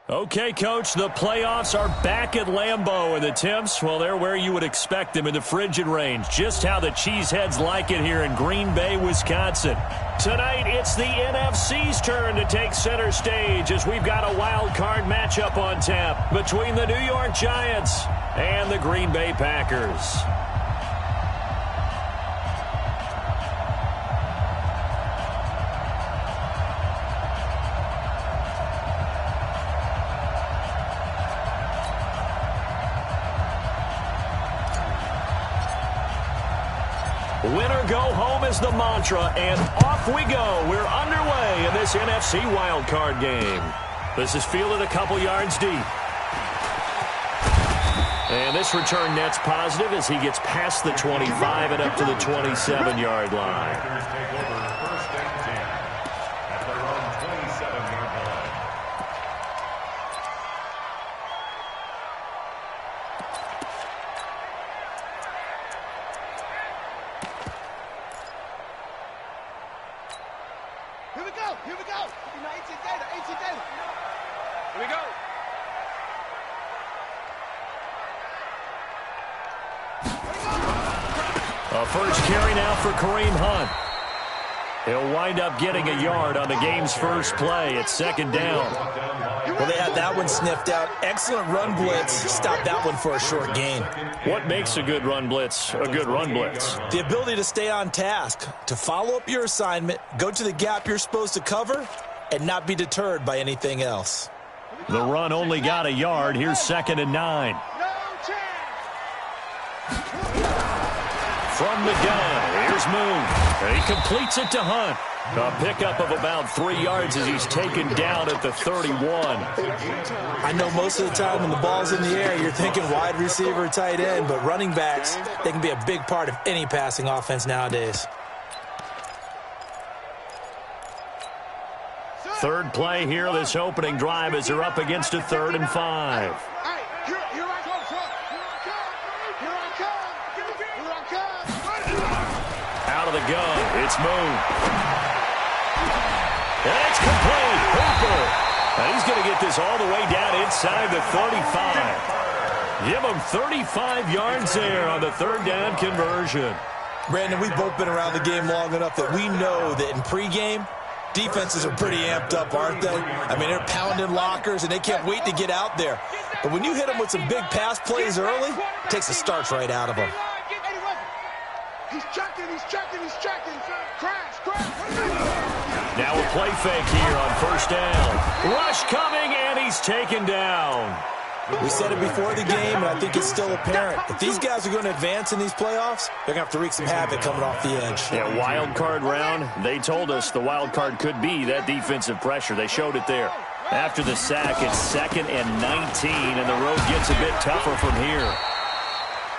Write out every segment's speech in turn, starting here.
Okay, Coach, the playoffs are back at Lambeau, and the temps, well, they're where you would expect them in the frigid range. Just how the Cheeseheads like it here in Green Bay, Wisconsin. Tonight, it's the NFC's turn to take center stage as we've got a wild card matchup on tap between the New York Giants and the Green Bay Packers. Winner go home is the mantra, and off we go. We're underway in this NFC wildcard game. This is fielded a couple yards deep. And this return net's positive as he gets past the 25 and up to the 27-yard line. First carry now for Kareem Hunt. He'll wind up getting a yard on the game's first play. It's second down. Well, they had that one sniffed out. Excellent run blitz. Stopped that one for a short gain. What makes a good run blitz a good run blitz? The ability to stay on task, to follow up your assignment, go to the gap you're supposed to cover, and not be deterred by anything else. The run only got a yard. Here's 2nd and 9. From the gun, here's Moon. He completes it to Hunt. A pickup of about 3 yards as he's taken down at the 31. I know most of the time when the ball's in the air, you're thinking wide receiver, tight end, but running backs, they can be a big part of any passing offense nowadays. Third play here, this opening drive as they're up against a 3rd and 5. Out of the gun, it's Moon. And it's complete. Hooper. And he's going to get this all the way down inside the 35. Give him 35 yards there on the 3rd down conversion. Brandon, we've both been around the game long enough that we know that in pregame, defenses are pretty amped up, aren't they? I mean, they're pounding lockers, and they can't wait to get out there. But when you hit them with some big pass plays early, it takes the starch right out of them. He's checking. Crash. Now a play fake here on 1st down. Rush coming, and he's taken down. We said it before the game, and I think it's still apparent. If these guys are going to advance in these playoffs, they're going to have to wreak some havoc coming off the edge. Yeah, wild card round. They told us the wild card could be that defensive pressure. They showed it there. After the sack, it's 2nd and 19, and the road gets a bit tougher from here.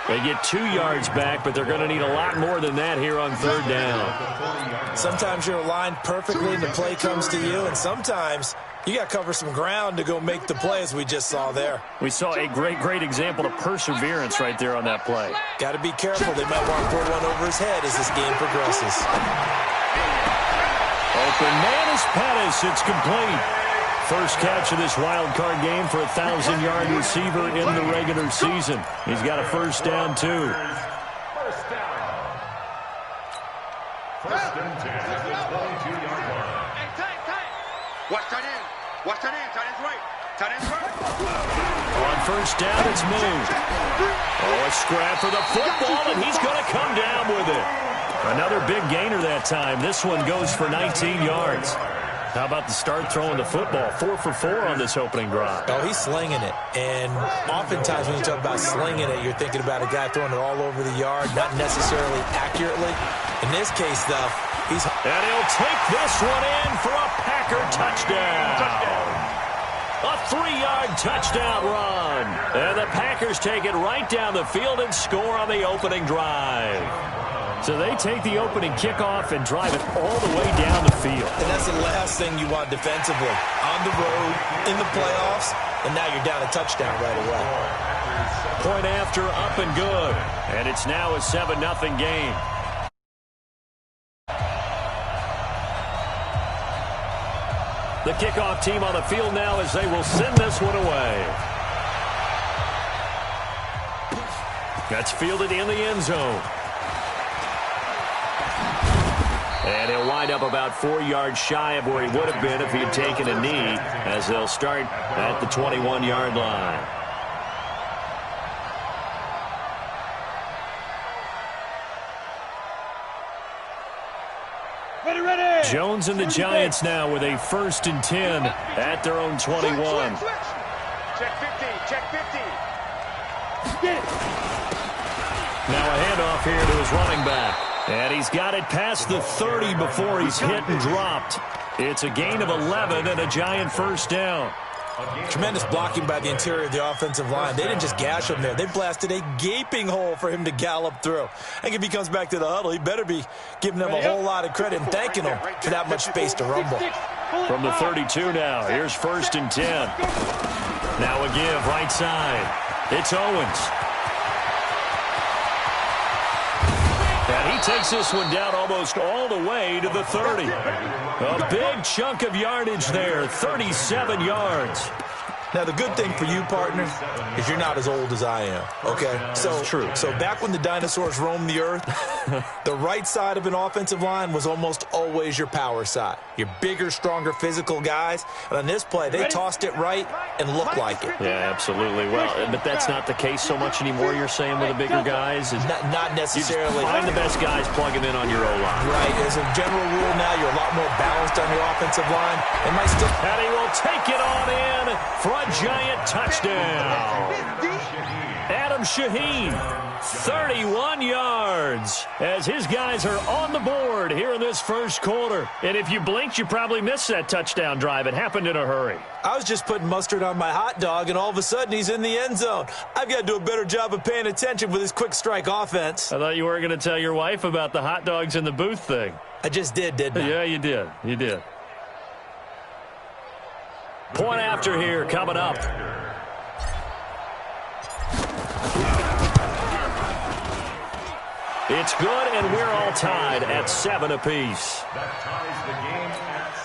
They get 2 yards back, but they're going to need a lot more than that here on 3rd down. Sometimes you're aligned perfectly and the play comes to you, and sometimes you got to cover some ground to go make the play, as we just saw there. We saw a great example of perseverance right there on that play. Got to be careful. They might want to put one over his head as this game progresses. Open man is Pettis. It's complete. First catch of this wild card game for a 1,000-yard receiver in the regular season. He's got a 1st down, too. First and 10 at the 22-yard line. Watch tight end. Tight end's right. On 1st down, it's moved. Oh, a scrap for the football, and he's going to come down with it. Another big gainer that time. This one goes for 19 yards. How about the start throwing the football? 4 for 4 on this opening drive. Oh, he's slinging it. And oftentimes when you talk about slinging it, you're thinking about a guy throwing it all over the yard, not necessarily accurately. In this case, though, he's... And he'll take this one in for a Packer touchdown. A 3-yard touchdown run. And the Packers take it right down the field and score on the opening drive. So they take the opening kickoff and drive it all the way down the field. And that's the last thing you want defensively. On the road, in the playoffs, and now you're down a touchdown right away. Point after, up and good. And it's now a 7-0 game. The kickoff team on the field now as they will send this one away. That's fielded in the end zone. And he'll wind up about 4 yards shy of where he would have been if he had taken a knee, as they'll start at the 21-yard line. Jones and the Giants now with a 1st and 10 at their own 21. Check 50, check 50. Now a handoff here to his running back. And he's got it past the 30 before he's hit and dropped. It's a gain of 11 and a Giant 1st down. Tremendous blocking by the interior of the offensive line. They didn't just gash him there. They blasted a gaping hole for him to gallop through. I think if he comes back to the huddle, he better be giving them a whole lot of credit and thanking them for that much space to rumble. From the 32 now, here's 1st and 10. Now a give right side. It's Owens. And he takes this one down almost all the way to the 30. A big chunk of yardage there, 37 yards. Now, the good thing for you, partner, is you're not as old as I am, okay? So true. So back when the dinosaurs roamed the earth, the right side of an offensive line was almost always your power side. Your bigger, stronger, physical guys. And on this play, they tossed it right and looked like it. Yeah, absolutely. Well, but that's not the case so much anymore, you're saying, with the bigger guys? Not necessarily. You just find the best guys, plug them in on your O-line. Right. As a general rule now, you're a lot more balanced on your offensive line. It might still... And he will take it on in for a Giant touchdown. Adam Shaheen, 31 yards, as his guys are on the board here in this 1st quarter. And if you blinked, you probably missed that touchdown drive. It happened in a hurry. I was just putting mustard on my hot dog, and all of a sudden he's in the end zone. I've got to do a better job of paying attention with this quick strike offense. I thought you were going to tell your wife about the hot dogs in the booth thing. I just did, didn't I? Yeah, you did. You did. Point after here coming up. It's good, and we're all tied at 7 apiece. That ties the game at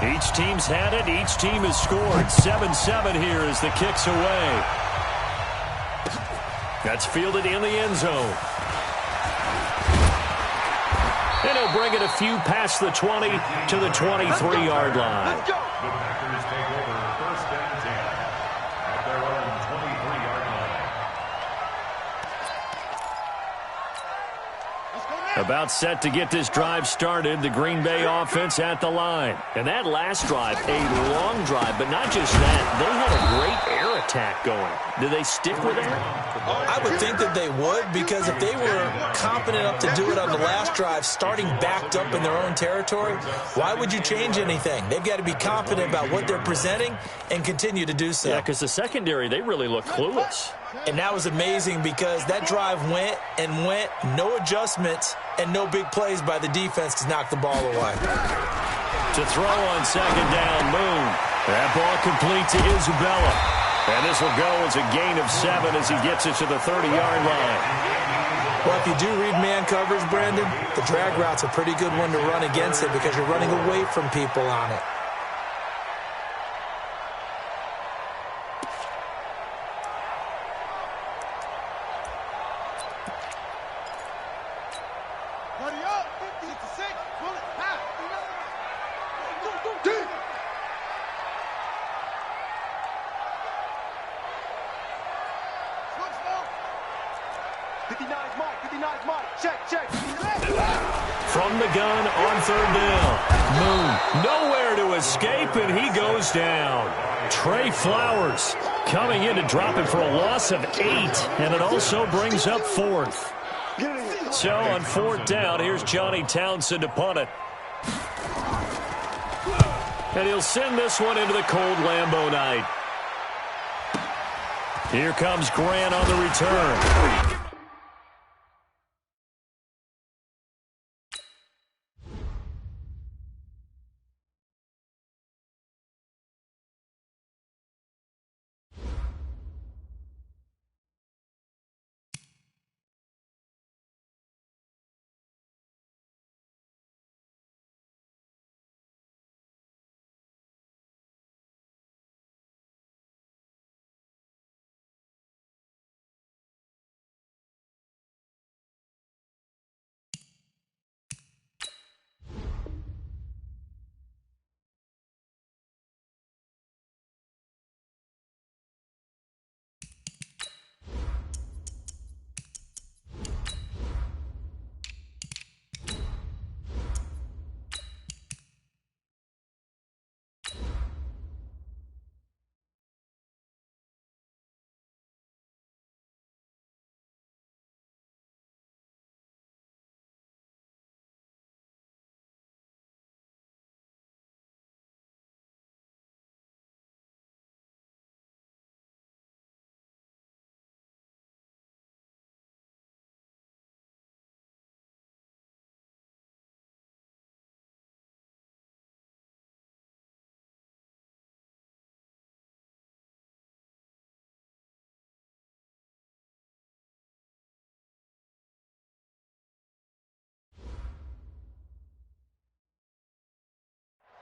7. Each team's had it. Each team has scored. 7-7 here as the kick's away. That's fielded in the end zone. And he'll bring it a few past the 20 to the 23-yard line. The Packers take over 1st and 10 at their own 23-yard line. About set to get this drive started, the Green Bay offense at the line. And that last drive, a long drive, but not just that. They had a great air attack going. Do they stick with that? I would think that they would, because if they were confident enough to do it on the last drive, starting backed up in their own territory, why would you change anything? They've got to be confident about what they're presenting and continue to do so. Yeah, because the secondary, they really look clueless. And that was amazing because that drive went and went, no adjustments, and no big plays by the defense to knock the ball away. To throw on 2nd down, Moon. That ball complete to Isabella. And this will go as a gain of 7 as he gets it to the 30-yard line. Well, if you do read man coverage, Brandon, the drag route's a pretty good one to run against it because you're running away from people on it. From the gun on 3rd down. Moon nowhere to escape, and he goes down. Trey Flowers coming in to drop it for a loss of 8, and it also brings up 4th. So on 4th down, here's Johnny Townsend to punt it. And he'll send this one into the cold Lambeau night. Here comes Grant on the return.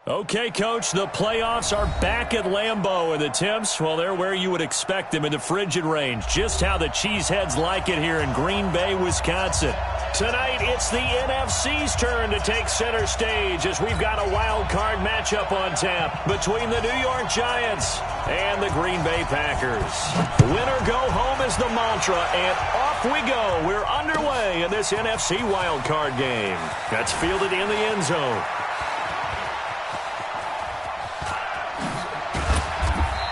Okay, Coach, the playoffs are back at Lambeau, and the Temps, well, they're where you would expect them in the frigid range. Just how the Cheeseheads like it here in Green Bay, Wisconsin. Tonight, it's the NFC's turn to take center stage as we've got a wild card matchup on tap between the New York Giants and the Green Bay Packers. Win or go home is the mantra, and off we go. We're underway in this NFC wild card game. That's fielded in the end zone.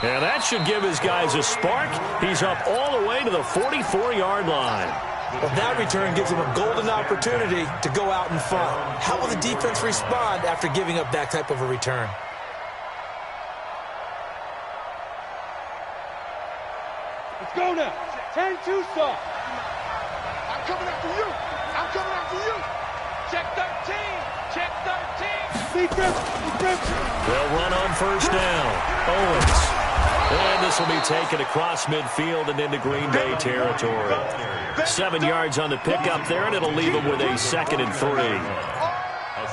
And that should give his guys a spark. He's up all the way to the 44-yard line. Well, that return gives him a golden opportunity to go out and fight. How will the defense respond after giving up that type of a return? Let's go now. 10-2 stop. I'm coming after you. I'm coming after you. Check 13. Check 13. Defense. They'll run on first down. Owens. And this will be taken across midfield and into Green Bay territory. 7 yards on the pickup there, and it'll leave them with a 2nd and 3.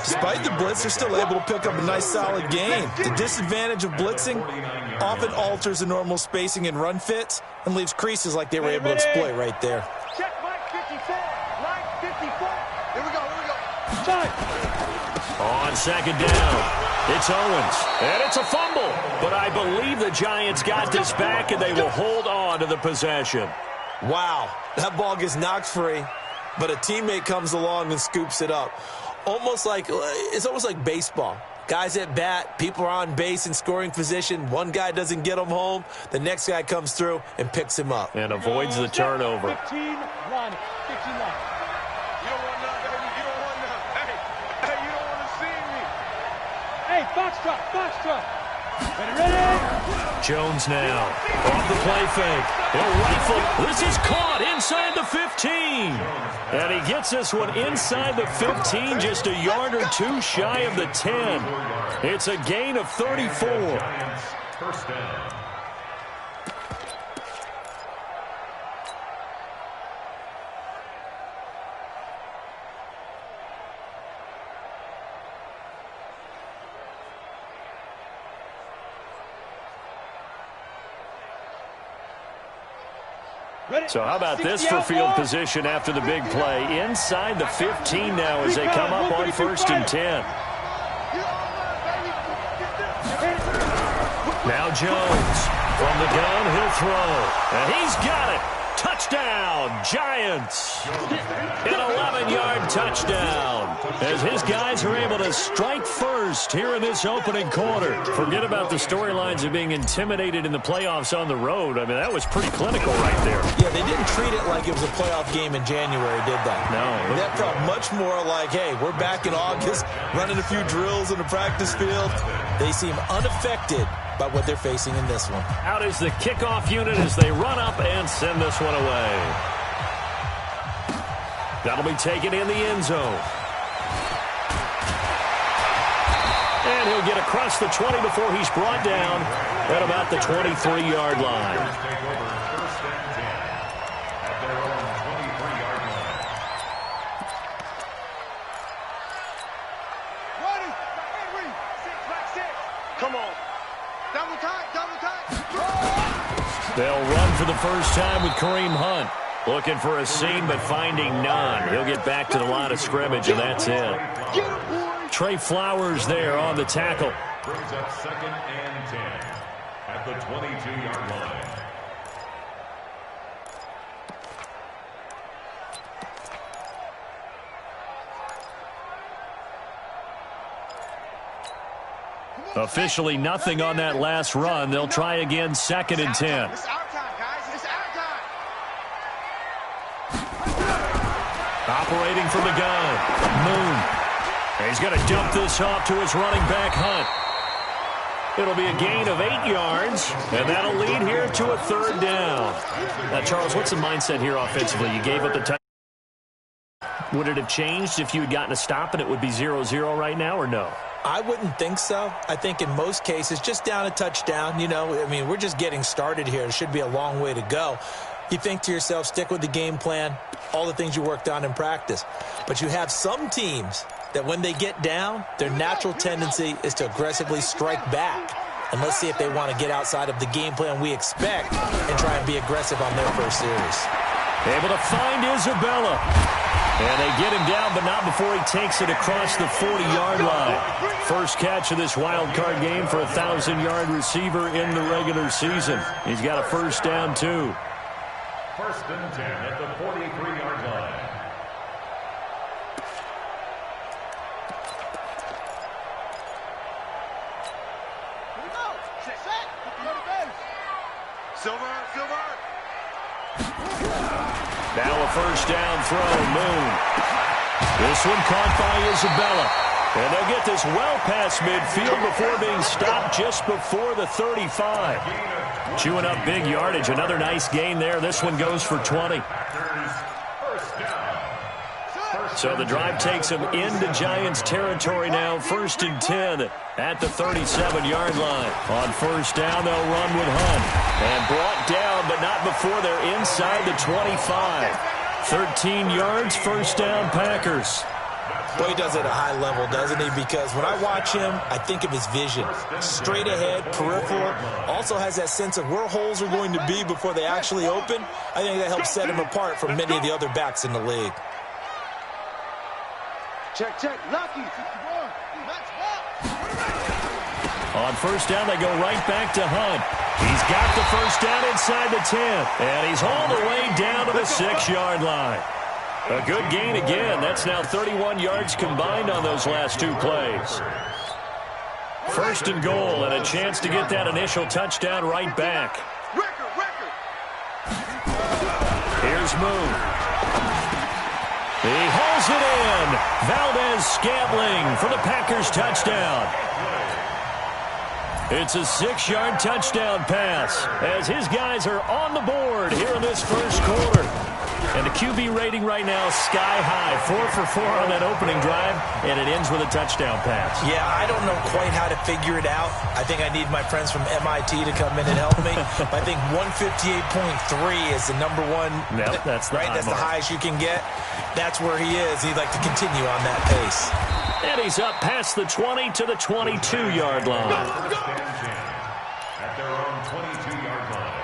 Despite the blitz, they're still able to pick up a nice, solid gain. The disadvantage of blitzing often alters the normal spacing and run fits and leaves creases like they were able to exploit right there. Check Mike 54. Mike 54. Here we go. Time. On 2nd down, it's Owens, and it's a fumble. But I believe the Giants got this back, and they will hold on to the possession. Wow, that ball gets knocked free, but a teammate comes along and scoops it up. It's almost like baseball. Guys at bat, people are on base in scoring position. One guy doesn't get him home. The next guy comes through and picks him up. And avoids the turnover. 15-1. 15-1. Hey, box truck. Ready? Jones now. Off the play fake. He'll rifle. This is caught inside the 15. And he gets this one inside the 15, just a yard or two shy of the 10. It's a gain of 34. First down. So how about this for field position after the big play? Inside the 15 now as they come up on 1st and 10. Now Jones from the gun, he'll throw. And he's got it. Touchdown, Giants. An 11-yard touchdown as his guys are able to strike first here in this opening quarter. Forget about the storylines of being intimidated in the playoffs on the road. I mean, that was pretty clinical right there. Yeah, they didn't treat it like it was a playoff game in January, did they? No. That felt much more like, hey, we're back in August, running a few drills in the practice field. They seem unaffected by what they're facing in this one. Out is the kickoff unit as they run up and send this one away. That'll be taken in the end zone. And he'll get across the 20 before he's brought down at about the 23-yard line. Come on. Double time. They'll run for the first time with Kareem Hunt. Looking for a seam, but finding none. He'll get back to the line of scrimmage, and that's it. Trey Flowers there on the tackle. Brings up 2nd and 10 at the 22-yard line. Officially nothing on that last run. They'll try again 2nd and 10. It's our time, guys. It's our time. Operating from the gun. Moon. He's going to dump this off to his running back, Hunt. It'll be a gain of 8 yards, and that'll lead here to a 3rd down. Now, Charles, what's the mindset here offensively? You gave up the touchdown. Would it have changed if you had gotten a stop and it would be 0-0 right now, or no? I wouldn't think so. I think in most cases, just down a touchdown, we're just getting started here. It should be a long way to go. You think to yourself, stick with the game plan, all the things you worked on in practice. But you have some teams that when they get down, their natural tendency is to aggressively strike back. And let's see if they want to get outside of the game plan we expect and try and be aggressive on their first series. Able to find Isabella. And they get him down, but not before he takes it across the 40-yard line. First catch of this wild card game for a 1,000-yard receiver in the regular season. He's got a first down, too. First and 10 at the 43-yard line. Silver. Now a first down throw, Moon. This one caught by Isabella. And they'll get this well past midfield before being stopped just before the 35. Chewing up big yardage. Another nice gain there. This one goes for 20. So the drive takes them into Giants territory now. First and 10 at the 37-yard line. On first down, they'll run with Hunt. And brought down, but not before they're inside the 25. 13 yards, first down, Packers. Boy, he does it at a high level, doesn't he? Because when I watch him, I think of his vision. Straight ahead, peripheral. Also has that sense of where holes are going to be before they actually open. I think that helps set him apart from many of the other backs in the league. Check. Lucky. On first down, they go right back to Hunt. He's got the first down inside the 10. And he's all the way down to the 6-yard line. A good gain again. That's now 31 yards combined on those last two plays. First and goal, and a chance to get that initial touchdown right back. Here's Moon. He hauls it in. Valdez-Scantling for the Packers touchdown. It's a 6-yard touchdown pass as his guys are on the board here in this first quarter. And the QB rating right now sky high. 4 for 4 on that opening drive, and it ends with a touchdown pass. Yeah, I don't know quite how to figure it out. I think I need my friends from MIT to come in and help me. But I think 158.3 is the number one. Yep, that's the right. That's the highest you can get. That's where he is. He'd like to continue on that pace. And he's up past the 20 to the 22-yard line. At their own 22-yard line.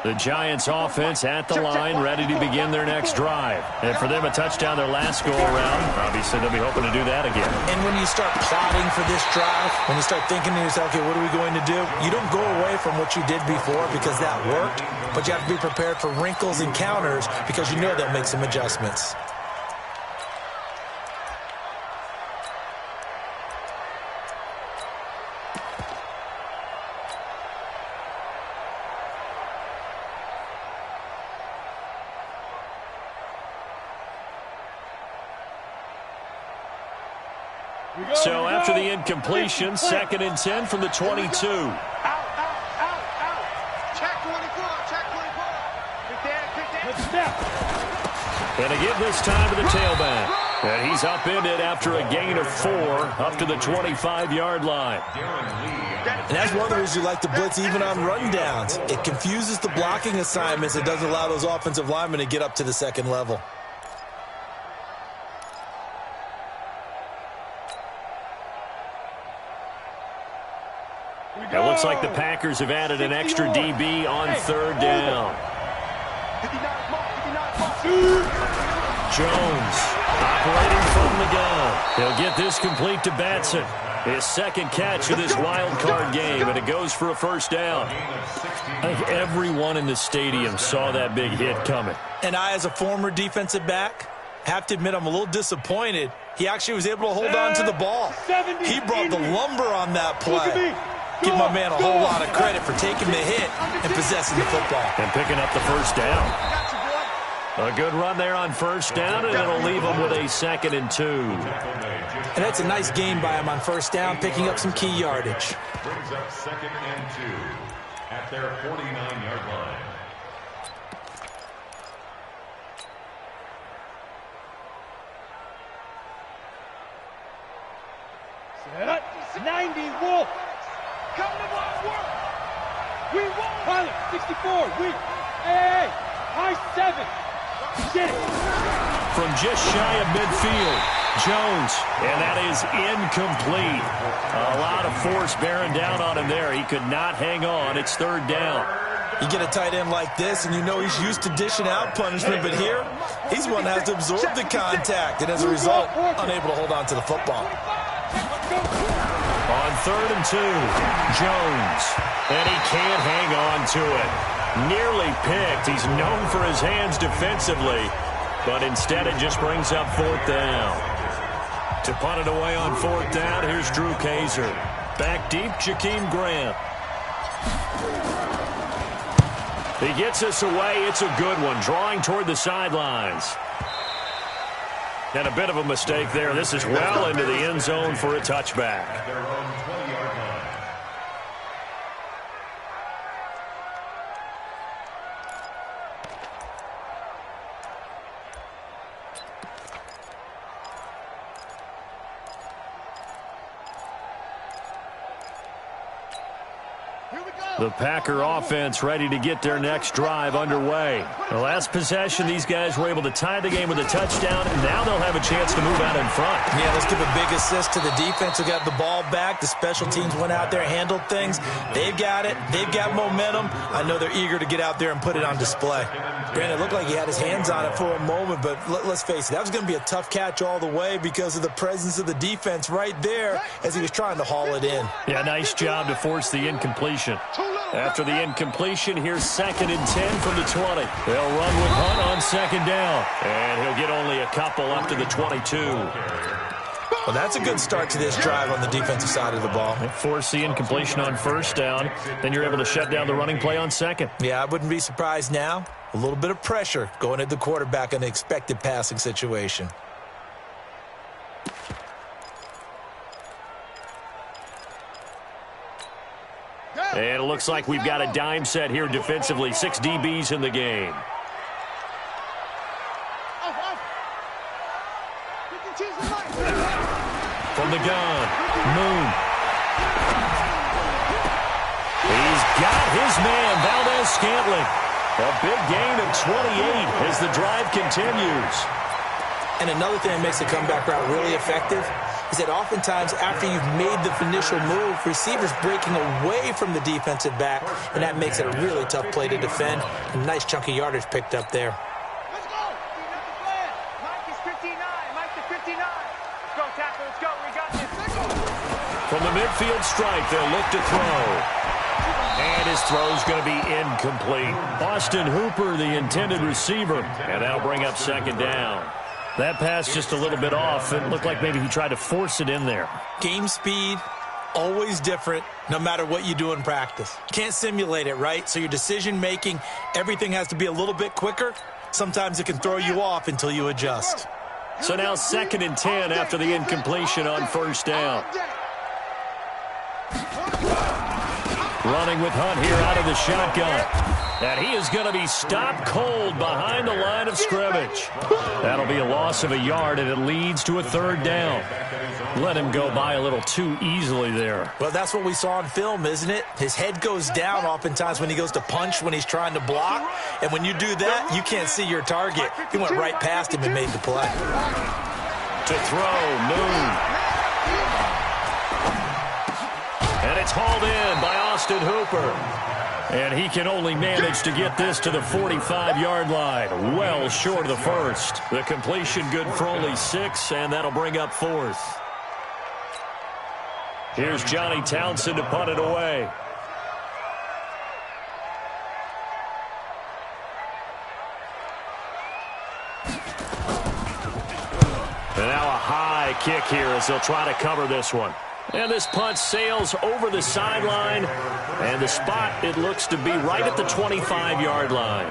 The Giants offense at the line, ready to begin their next drive. And for them, a touchdown their last go-around. Obviously, they'll be hoping to do that again. And when you start plotting for this drive, when you start thinking to yourself, okay, what are we going to do? You don't go away from what you did before because that worked, but you have to be prepared for wrinkles and counters because you know they'll make some adjustments. So after the incompletion, 2nd and 10 from the 22. Out. Check 24. And a give this time to the tailback. And he's upended after a gain of 4 up to the 25-yard line. And that's one of the reasons you like to blitz even on rundowns. It confuses the blocking assignments. It doesn't allow those offensive linemen to get up to the second level. It looks like the Packers have added an extra DB on 3rd down. Jones operating from the gun. He'll get this complete to Batson. His 2nd catch of this wild card game, and it goes for a first down. I think everyone in the stadium saw that big hit coming. And I, as a former defensive back, have to admit I'm a little disappointed. He actually was able to hold on to the ball. He brought the lumber on that play. Give my man a whole lot of credit for taking the hit and possessing the football. And picking up the first down. A good run there on first down, and it'll leave him with a 2nd and 2. And that's a nice gain by him on first down, picking up some key yardage. Brings up 2nd and 2 at their 49-yard line. 90, Wolf. Come to my work. We won. Pilot, 64, we. Hey, high 7. Get it. From just shy of midfield, Jones, and that is incomplete. A lot of force bearing down on him there. He could not hang on. It's third down. You get a tight end like this, and you know he's used to dishing out punishment, but here, he's one that has to absorb the contact, and as a result, unable to hold on to the football. On 3rd and 2, Jones, and he can't hang on to it. Nearly picked. He's known for his hands defensively, but instead it just brings up 4th down. To punt it away on 4th down, here's Drew Kaiser. Back deep, Jakeem Grant. He gets us away. It's a good one, drawing toward the sidelines. And a bit of a mistake there. This is well into the end zone for a touchback. The Packer offense ready to get their next drive underway. The last possession, these guys were able to tie the game with a touchdown, and now they'll have a chance to move out in front. Yeah, let's give a big assist to the defense who got the ball back. The special teams went out there, handled things. They've got it. They've got momentum. I know they're eager to get out there and put it on display. Granted, it looked like he had his hands on it for a moment, but let's face it, that was going to be a tough catch all the way because of the presence of the defense right there as he was trying to haul it in. Yeah, nice job to force the incompletion. After the incompletion, here's 2nd and 10 from the 20. They'll run with Hunt on 2nd down, and he'll get only a couple up to the 22. Well, that's a good start to this drive on the defensive side of the ball. Force the incompletion on 1st down, then you're able to shut down the running play on 2nd. Yeah, I wouldn't be surprised now. A little bit of pressure going at the quarterback in an expected passing situation. And it looks like we've got a dime set here defensively. 6 DBs in the game. From the gun, Moon. He's got his man, Valdez-Scantling. A big gain of 28 as the drive continues. And another thing that makes the comeback route really effective is that oftentimes after you've made the initial move, receivers breaking away from the defensive back, and that makes it a really tough play to defend. A nice chunk of yardage picked up there. Let's go. Mike is 59. Mike to 59. Let's go, tackle. Let's go. We got this. From the midfield stripe, they'll look to throw. And his throw's going to be incomplete. Austin Hooper, the intended receiver, and that'll bring up 2nd down. That pass just a little bit off. It looked like maybe he tried to force it in there. Game speed, always different, no matter what you do in practice. Can't simulate it, right? So your decision-making, everything has to be a little bit quicker. Sometimes it can throw you off until you adjust. So now 2nd and 10 after the incompletion on 1st down. Running with Hunt here out of the shotgun. And he is going to be stopped cold behind the line of scrimmage. That'll be a loss of a yard, and it leads to a 3rd down. Let him go by a little too easily there. Well, that's what we saw on film, isn't it? His head goes down oftentimes when he goes to punch, when he's trying to block. And when you do that, you can't see your target. He went right past him and made the play. To throw, Moon. And it's hauled in by Austin Hooper. And he can only manage to get this to the 45-yard line. Well short of the first. The completion good for only 6, and that'll bring up 4th. Here's Johnny Townsend to punt it away. And now a high kick here as they'll try to cover this one. And this punt sails over the sideline. And the spot, it looks to be right at the 25-yard line.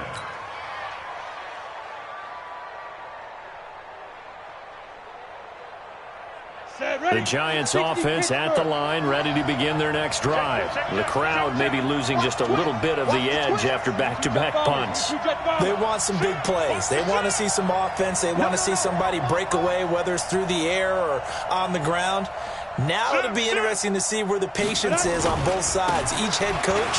The Giants offense at the line, ready to begin their next drive. The crowd may be losing just a little bit of the edge after back-to-back punts. They want some big plays. They want to see some offense. They want to see somebody break away, whether it's through the air or on the ground. Now it'll be interesting to see where the patience is on both sides. Each head coach,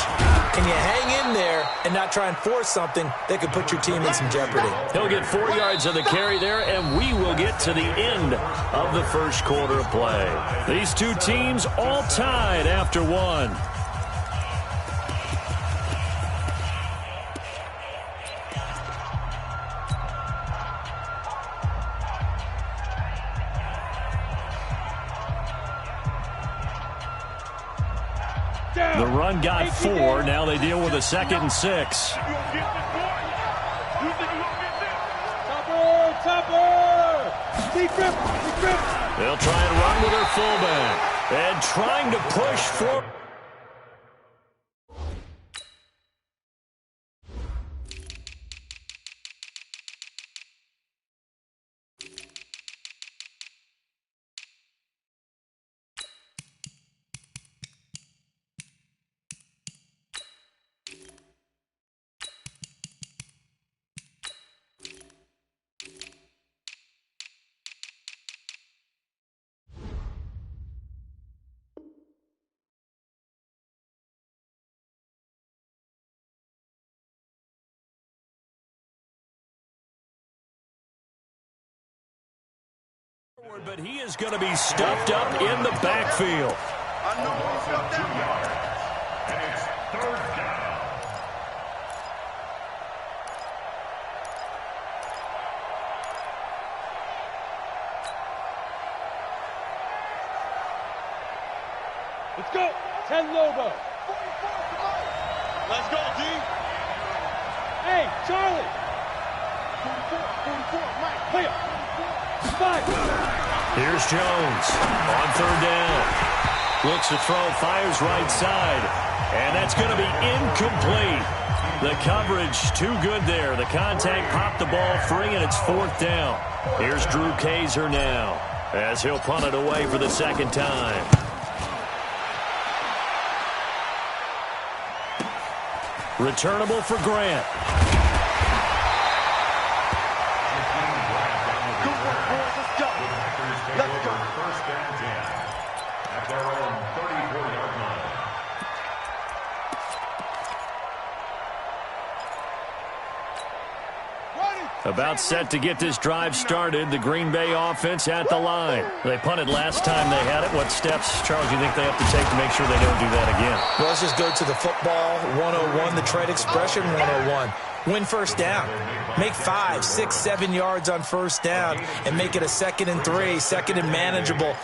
can you hang in there and not try and force something that could put your team in some jeopardy? He'll get 4 yards of the carry there, and we will get to the end of the first quarter of play. These two teams all tied after one. The run got 4. Now they deal with a 2nd and 6. They'll try and run with their fullback. And trying to push for. But he is going to be stuffed up in the backfield. And it's 3rd down. Let's go. 10 Lobo. Let's go, D. Hey, Charlie. 44, Mike. Play up. 5. Here's Jones on 3rd down. Looks to throw, fires right side. And that's going to be incomplete. The coverage too good there. The contact popped the ball free, and it's 4th down. Here's Drew Kaiser now as he'll punt it away for the 2nd time. Returnable for Grant. About set to get this drive started. The Green Bay offense at the line. They punted last time they had it. What steps, Charles, do you think they have to take to make sure they don't do that again? Well, let's just go to the football 101, the trade expression 101. Win 1st down. Make 5, 6, 7 yards on 1st down and make it a 2nd and 3, 2nd and manageable.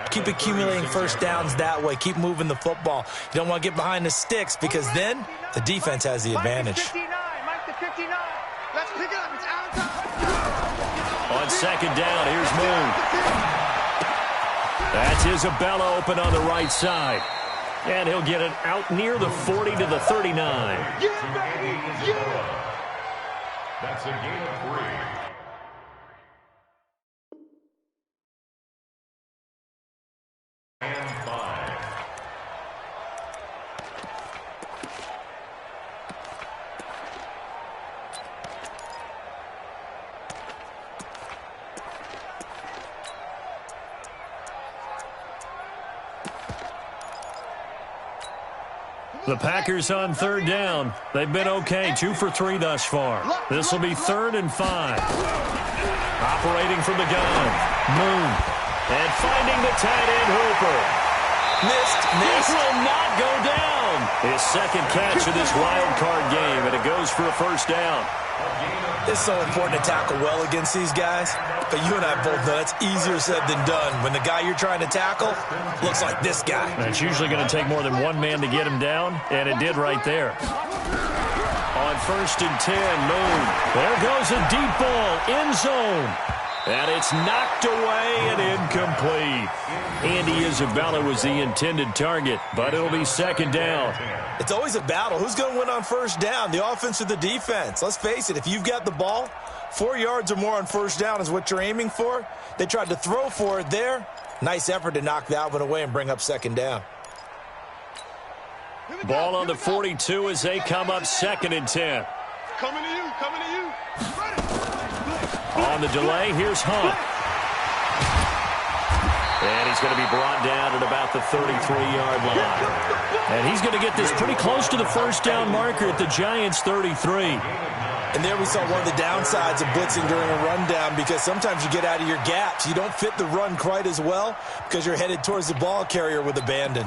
Keep accumulating 1st downs that way. Keep moving the football. You don't want to get behind the sticks because then the defense has the advantage. Mike the 59. Let's pick it up. It's out of time. On 2nd down, here's Moon. That's Isabella open on the right side. And he'll get it out near the 40 to the 39. Yeah, baby. Yeah. That's a gain of 3. And 5. The Packers on 3rd down. They've been okay, 2 for 3 thus far. This will be 3rd and 5. Operating from the gun, Moon. And finding the tight end, Hooper. Missed. This will not go down. His 2nd catch of this wild card game, and it goes for a 1st down. It's so important to tackle well against these guys, but you and I both know that's easier said than done when the guy you're trying to tackle looks like this guy. And it's usually going to take more than one man to get him down, and it did right there. On 1st and 10, Moon. There goes a deep ball, end zone. And it's knocked away and incomplete. Andy Isabella was the intended target, but it'll be 2nd down. It's always a battle. Who's going to win on 1st down, the offense or the defense? Let's face it, if you've got the ball, 4 yards or more on 1st down is what you're aiming for. They tried to throw for it there. Nice effort to knock that one away and bring up 2nd down. Ball on the 42 as they come up 2nd and 10. Coming to you, coming to you. On the delay, here's Hunt. And he's going to be brought down at about the 33-yard line. And he's going to get this pretty close to the first down marker at the Giants' 33. And there we saw one of the downsides of blitzing during a rundown, because sometimes you get out of your gaps. You don't fit the run quite as well because you're headed towards the ball carrier with abandon.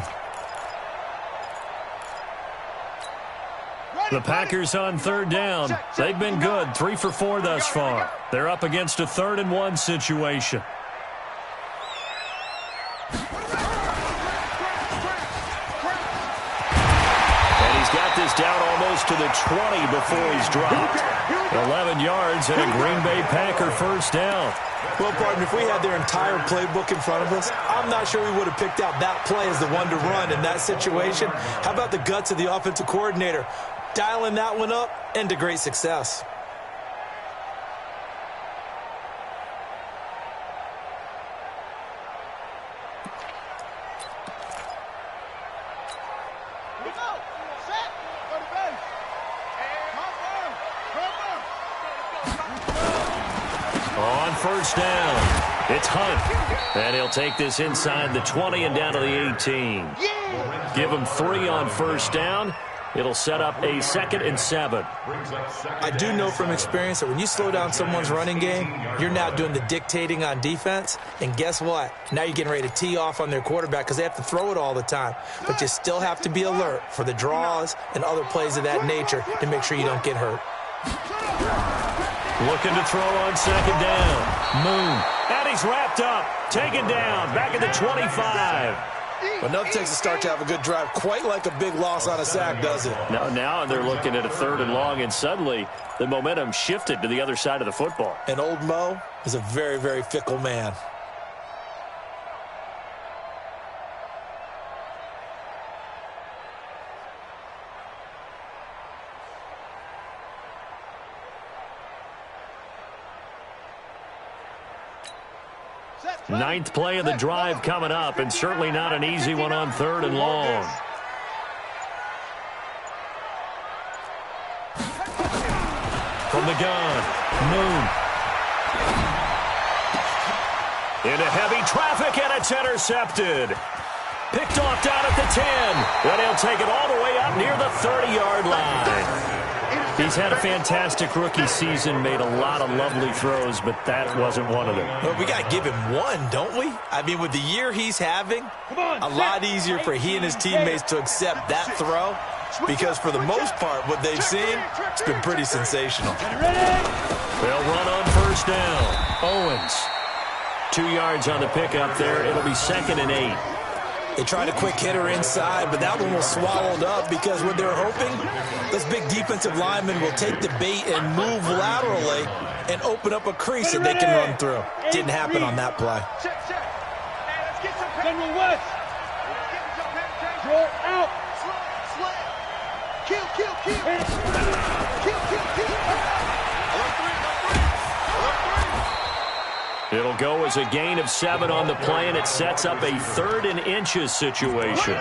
The Packers on third down. They've been good, 3 for 4 thus far. They're up against a 3rd-and-1 situation. Got this down almost to the 20 before he's dropped. 11 yards and a Green Bay Packer first down. Well, partner, if we had their entire playbook in front of us, I'm not sure we would have picked out that play as the one to run in that situation. How about the guts of the offensive coordinator? Dialing that one up into great success. First down. It's Hunt. And he'll take this inside the 20 and down to the 18. Give him 3 on first down. It'll set up a 2nd and 7. I do know from experience that when you slow down someone's running game, you're now doing the dictating on defense. And guess what? Now you're getting ready to tee off on their quarterback because they have to throw it all the time. But you still have to be alert for the draws and other plays of that nature to make sure you don't get hurt. Looking to throw on second down. Moon. And he's wrapped up. Taken down. Back at the 25. Enough takes a start to have a good drive. Quite like a big loss on a sack, does it? Now they're looking at a 3rd and long, and suddenly the momentum shifted to the other side of the football. And old Mo is a very, very fickle man. Ninth play of the drive coming up, and certainly not an easy one on 3rd and long. From the gun, Moon. Into heavy traffic, and it's intercepted. Picked off down at the 10. And he'll take it all the way up near the 30-yard line. He's had a fantastic rookie season, made a lot of lovely throws, but that wasn't one of them. Well, we got to give him one, don't we? I mean, with the year he's having, a lot easier for he and his teammates to accept that throw, because for the most part, what they've seen, it's been pretty sensational. They'll run on first down. Owens. 2 yards on the pickup there. It'll be 2nd and 8. They tried a quick hitter inside, but that one was swallowed up because what they're hoping, those big defensive linemen will take the bait and move laterally and open up a crease that they can run through. Didn't happen on that play. General West. Roll out. Kill. It'll go as a gain of 7 on the play, and it sets up a 3rd and inches situation.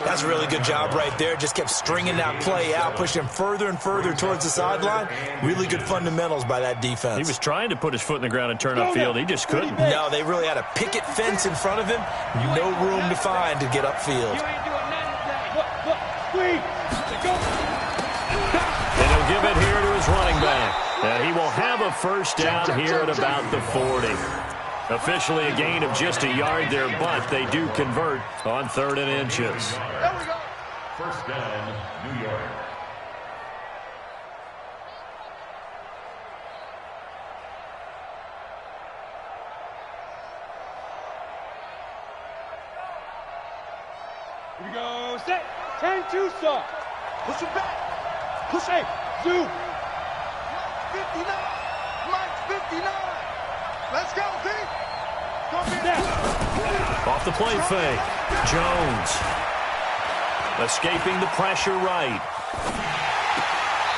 That's a really good job right there. Just kept stringing that play out, pushing him further and further towards the sideline. Really good fundamentals by that defense. He was trying to put his foot in the ground and turn upfield. He just couldn't. No, they really had a picket fence in front of him. No room to find to get upfield. And he'll give it here to his running back. And he will have a first down here at about the 40. Officially a gain of just a yard there, but they do convert on 3rd and inches. There we go. First down, New York. Here we go. Set. 10-2 start. Push him back. Push. Hey, zoom. 59. Mike's 59. Let's go, P. Off the play fake. Jones. Escaping the pressure right.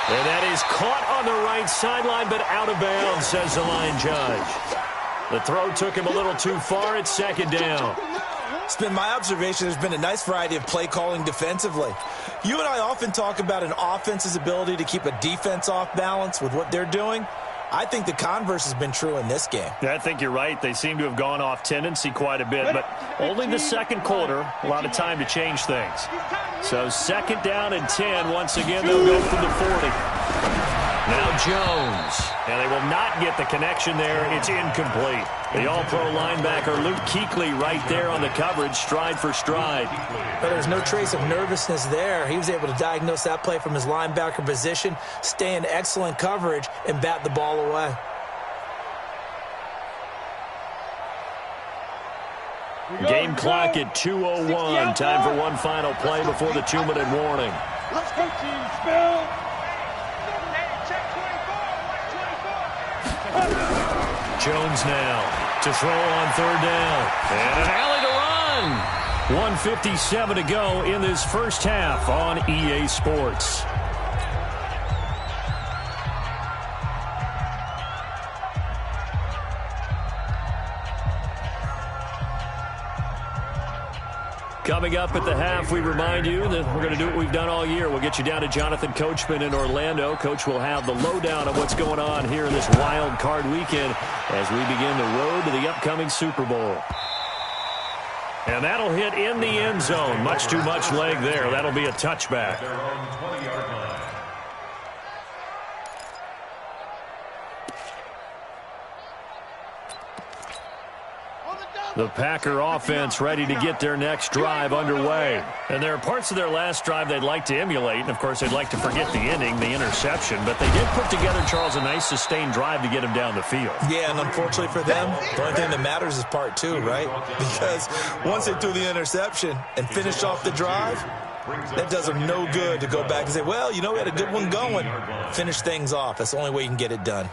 And that is caught on the right sideline, but out of bounds, says the line judge. The throw took him a little too far. It's 2nd down. It's been my observation there's been a nice variety of play calling defensively. You and I often talk about an offense's ability to keep a defense off balance with what they're doing. I think the converse has been true in this game. Yeah, I think you're right. They seem to have gone off tendency quite a bit, but only the second quarter, a lot of time to change things. So 2nd down and 10. Once again, they'll go from the 40. Now Jones. And they will not get the connection there. It's incomplete. The all-pro linebacker Luke Kuechly right there on the coverage, stride for stride. But there's no trace of nervousness there. He was able to diagnose that play from his linebacker position, stay in excellent coverage, and bat the ball away. Game clock at 2:01. Time for one final play before the 2-minute warning. Let's go, team. Spell. Jones now to throw on 3rd down. And an alley to run. 1:57 to go in this first half on EA Sports. Coming up at the half, we remind you that we're going to do what we've done all year. We'll get you down to Jonathan Coachman in Orlando. Coach will have the lowdown of what's going on here in this wild card weekend as we begin the road to the upcoming Super Bowl. And that'll hit in the end zone. Much too much leg there. That'll be a touchback. The Packer offense ready to get their next drive underway. And there are parts of their last drive they'd like to emulate. And, of course, they'd like to forget the ending, the interception. But they did put together, Charles, a nice sustained drive to get them down the field. Yeah, and unfortunately for them, the only thing that matters is part 2, right? Because once they threw the interception and finished off the drive, that does them no good to go back and say, well, you know, we had a good one going. Finish things off. That's the only way you can get it done.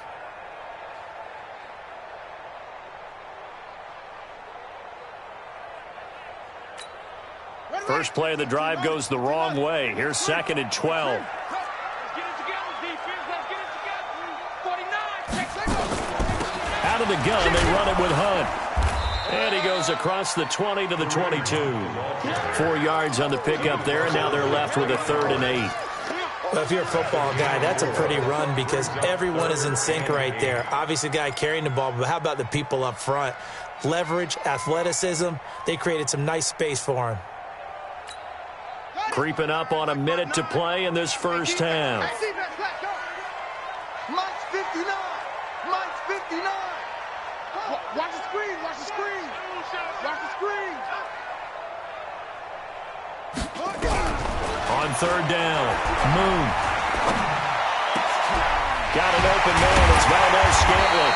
First play of the drive goes the wrong way. Here's 2nd and 12. Out of the gun, they run it with Hunt. And he goes across the 20 to the 22. 4 yards on the pickup there, and now they're left with a 3rd and 8. Well, if you're a football guy, that's a pretty run because everyone is in sync right there. Obviously, the guy carrying the ball, but how about the people up front? Leverage, athleticism, they created some nice space for him. Creeping up on a minute to play in this first half. Mike's 59. Mike's 59. Watch the screen. Watch the screen. Watch the screen. On 3rd down, Moon. Got an open man. It's Valdez-Scantling.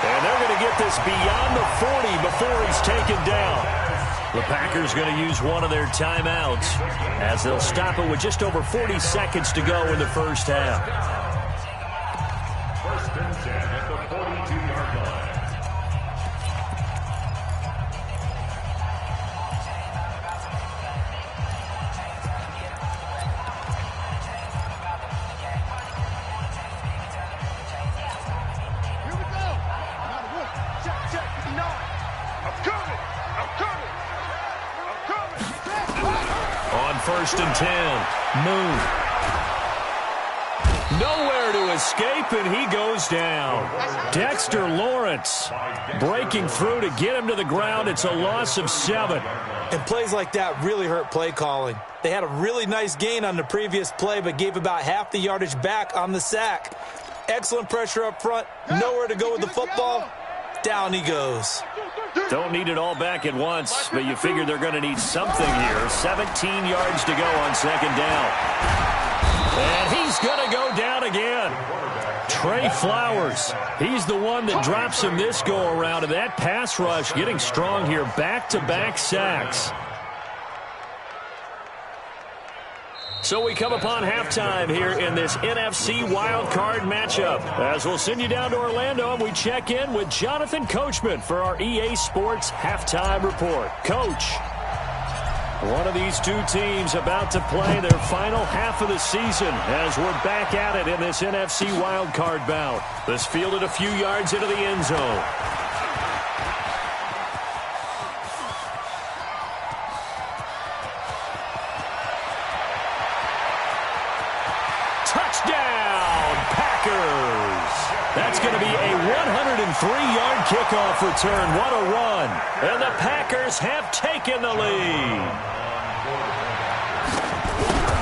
And they're going to get this beyond the 40 before he's taken down. The Packers going to use one of their timeouts as they'll stop it with just over 40 seconds to go in the first half. 1st and 10 at the 42-yard line. Here we go. Now the look. Check 59. I'm coming. I'm coming. On 1st and 10, Moon. Nowhere to escape, and he goes down. Dexter Lawrence breaking through to get him to the ground. It's a loss of 7. And plays like that really hurt play calling. They had a really nice gain on the previous play, but gave about half the yardage back on the sack. Excellent pressure up front. Nowhere to go with the football. Down he goes. Don't need it all back at once, but you figure they're going to need something here. 17 yards to go on 2nd down. And he's going to go down again. Trey Flowers, he's the one that drops him this go-around, and that pass rush getting strong here. Back-to-back sacks. So we come upon halftime here in this NFC wildcard matchup. As we'll send you down to Orlando, and we check in with Jonathan Coachman for our EA Sports Halftime Report. Coach, one of these two teams about to play their final half of the season as we're back at it in this NFC wildcard bout. This fielded a few yards into the end zone. Touchdown, Packers! That's going to be a 103-yard kickoff return. What a run. And the Packers have taken the lead.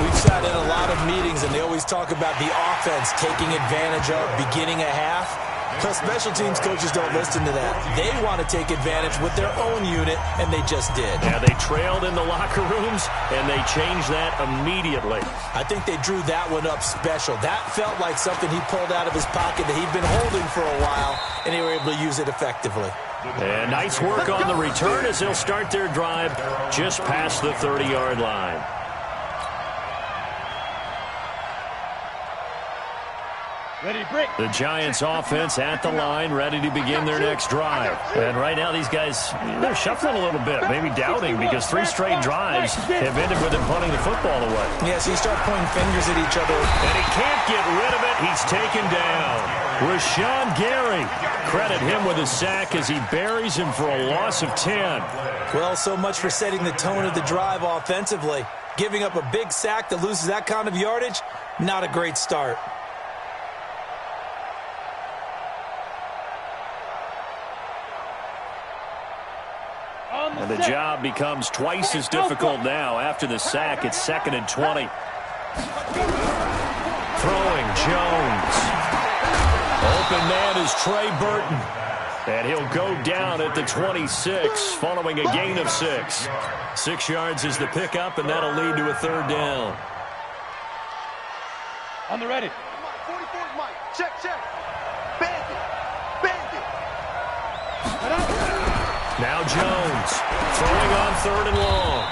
We've sat in a lot of meetings, and they always talk about the offense taking advantage of beginning a half. Because special teams coaches don't listen to that. They want to take advantage with their own unit, and they just did. Yeah, they trailed in the locker rooms, and they changed that immediately. I think they drew that one up special. That felt like something he pulled out of his pocket that he'd been holding for a while, and they were able to use it effectively. And nice work on the return as they'll start their drive just past the 30-yard line. The Giants offense at the line, ready to begin their next drive. And right now these guys, they're shuffling a little bit, maybe doubting, because 3 straight drives have ended with them punting the football away. Yes, you start pointing fingers at each other. And he can't get rid of it. He's taken down. Rashawn Gary, credit him with a sack as he buries him for a loss of 10. Well, so much for setting the tone of the drive offensively. Giving up a big sack that loses that kind of yardage, not a great start. And the job becomes twice as difficult now. After the sack, it's 2nd and 20. Throwing Jones. Open man is Trey Burton. And he'll go down at the 26 following a gain of 6. 6 yards is the pickup, and that'll lead to a 3rd down. On the ready. 44 Mike. Check. Bandit. Now Jones throwing on 3rd and long.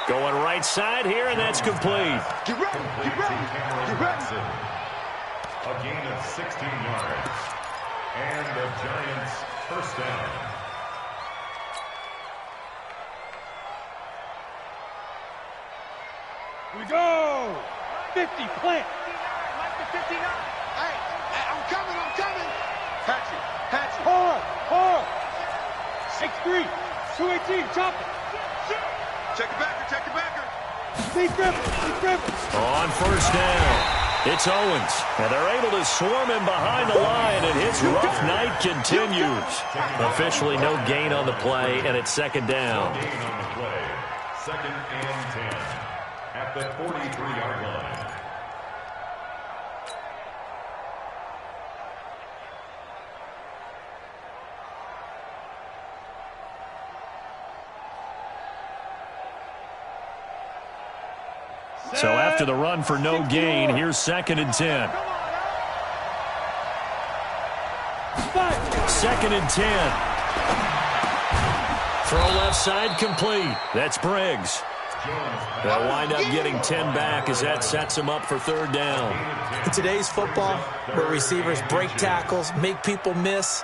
Going right side here, and that's complete. Get ready. A gain of 16 yards. And the Giants first down. We go. 50, plant. Mike to 59. Hey, I'm coming. Patch it. Hard. 6-3, 218, chop it. Check the backer. Steve Griffin. On 1st down, it's Owens. And they're able to swarm him behind the line, and his rough night continues. Officially no gain on the play, and it's 2nd down. Gain on the play. 2nd and 10 at the 43-yard line. So after the run for no gain, here's 2nd and 10. 2nd and 10. Throw left side complete. That's Briggs. They'll wind up getting 10 back as that sets him up for 3rd down. In today's football, where receivers break tackles, make people miss,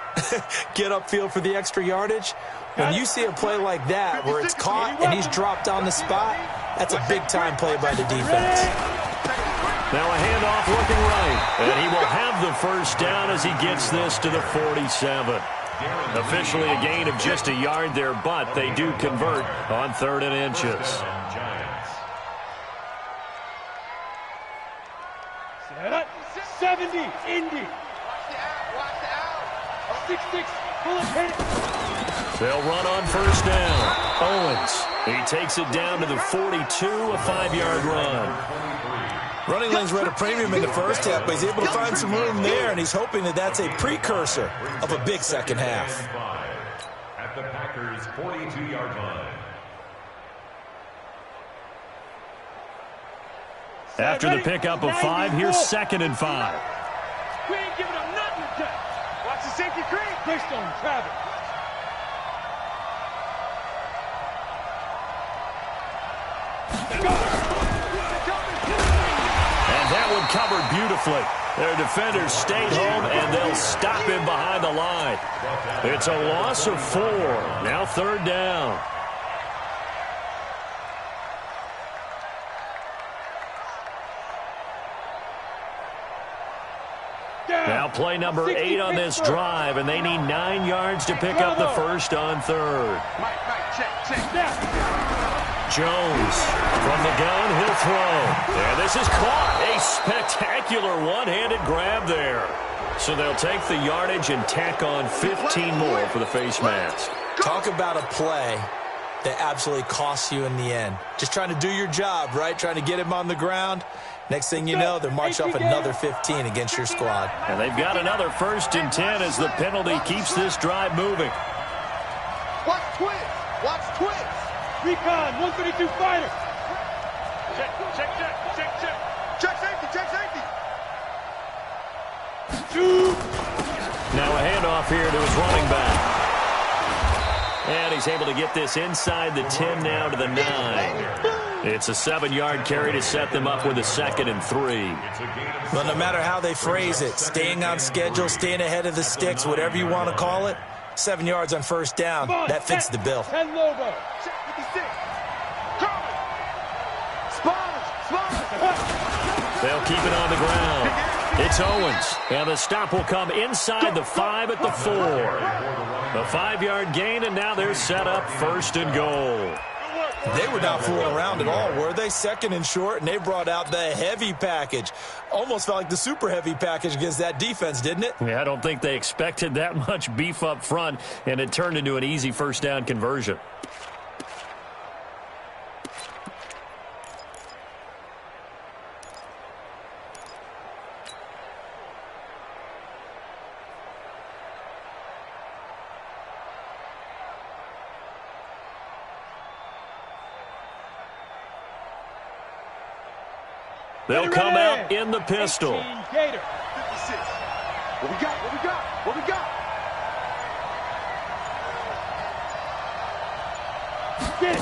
get upfield for the extra yardage, when you see a play like that where it's caught and he's dropped on the spot, that's a big-time play by the defense. Now a handoff looking right, and he will have the 1st down as he gets this to the 47. Officially a gain of just a yard there, but they do convert on 3rd and inches. 70, Indy. Watch the out. 6-6, bullet hit it. They'll run on 1st down. Owens, he takes it down to the 42, a 5-yard run. Running lanes were at a premium in the first half, but he's able to find some room there, and he's hoping that that's a precursor of a big second half. At the Packers' 42-yard line. After the pickup of 5, here's 2nd and 5. We ain't giving up nothing to catch. Watch the safety cream. Greystone, Travis. And that one covered beautifully. Their defenders stayed home, and they'll stop him behind the line. It's a loss of 4. Now 3rd down. Now play number 8 on this drive, and they need 9 yards to pick up the 1st on 3rd. Mike, check. Jones from the gun, he'll throw. And this is caught. A spectacular one-handed grab there. So they'll take the yardage and tack on 15 more for the face mask. Talk about a play that absolutely costs you in the end. Just trying to do your job, right? Trying to get him on the ground. Next thing you know, they're marching off another 15 against your squad. And they've got another 1st and 10 as the penalty keeps this drive moving. Watch twins. Watch twins. Recon, 132 fighter. Check. Check safety. Now a handoff here to his running back. And he's able to get this inside the 10 now to the 9. It's a 7-yard carry to set them up with a 2nd and 3. Well, no matter how they phrase it, staying on schedule, staying ahead of the sticks, whatever you want to call it, 7 yards on 1st down, that fits the bill. 10 Lobo. 56. They'll keep it on the ground. It's Owens, and the stop will come inside the 5 at the 4. The 5-yard gain, and now they're set up 1st and goal. They were not fooling around at all, were they? 2nd and short, and they brought out the heavy package. Almost felt like the super heavy package against that defense, didn't it? Yeah, I don't think they expected that much beef up front, and it turned into an easy 1st down conversion. They'll come out in the pistol. Gator. 56. What we got? Get it.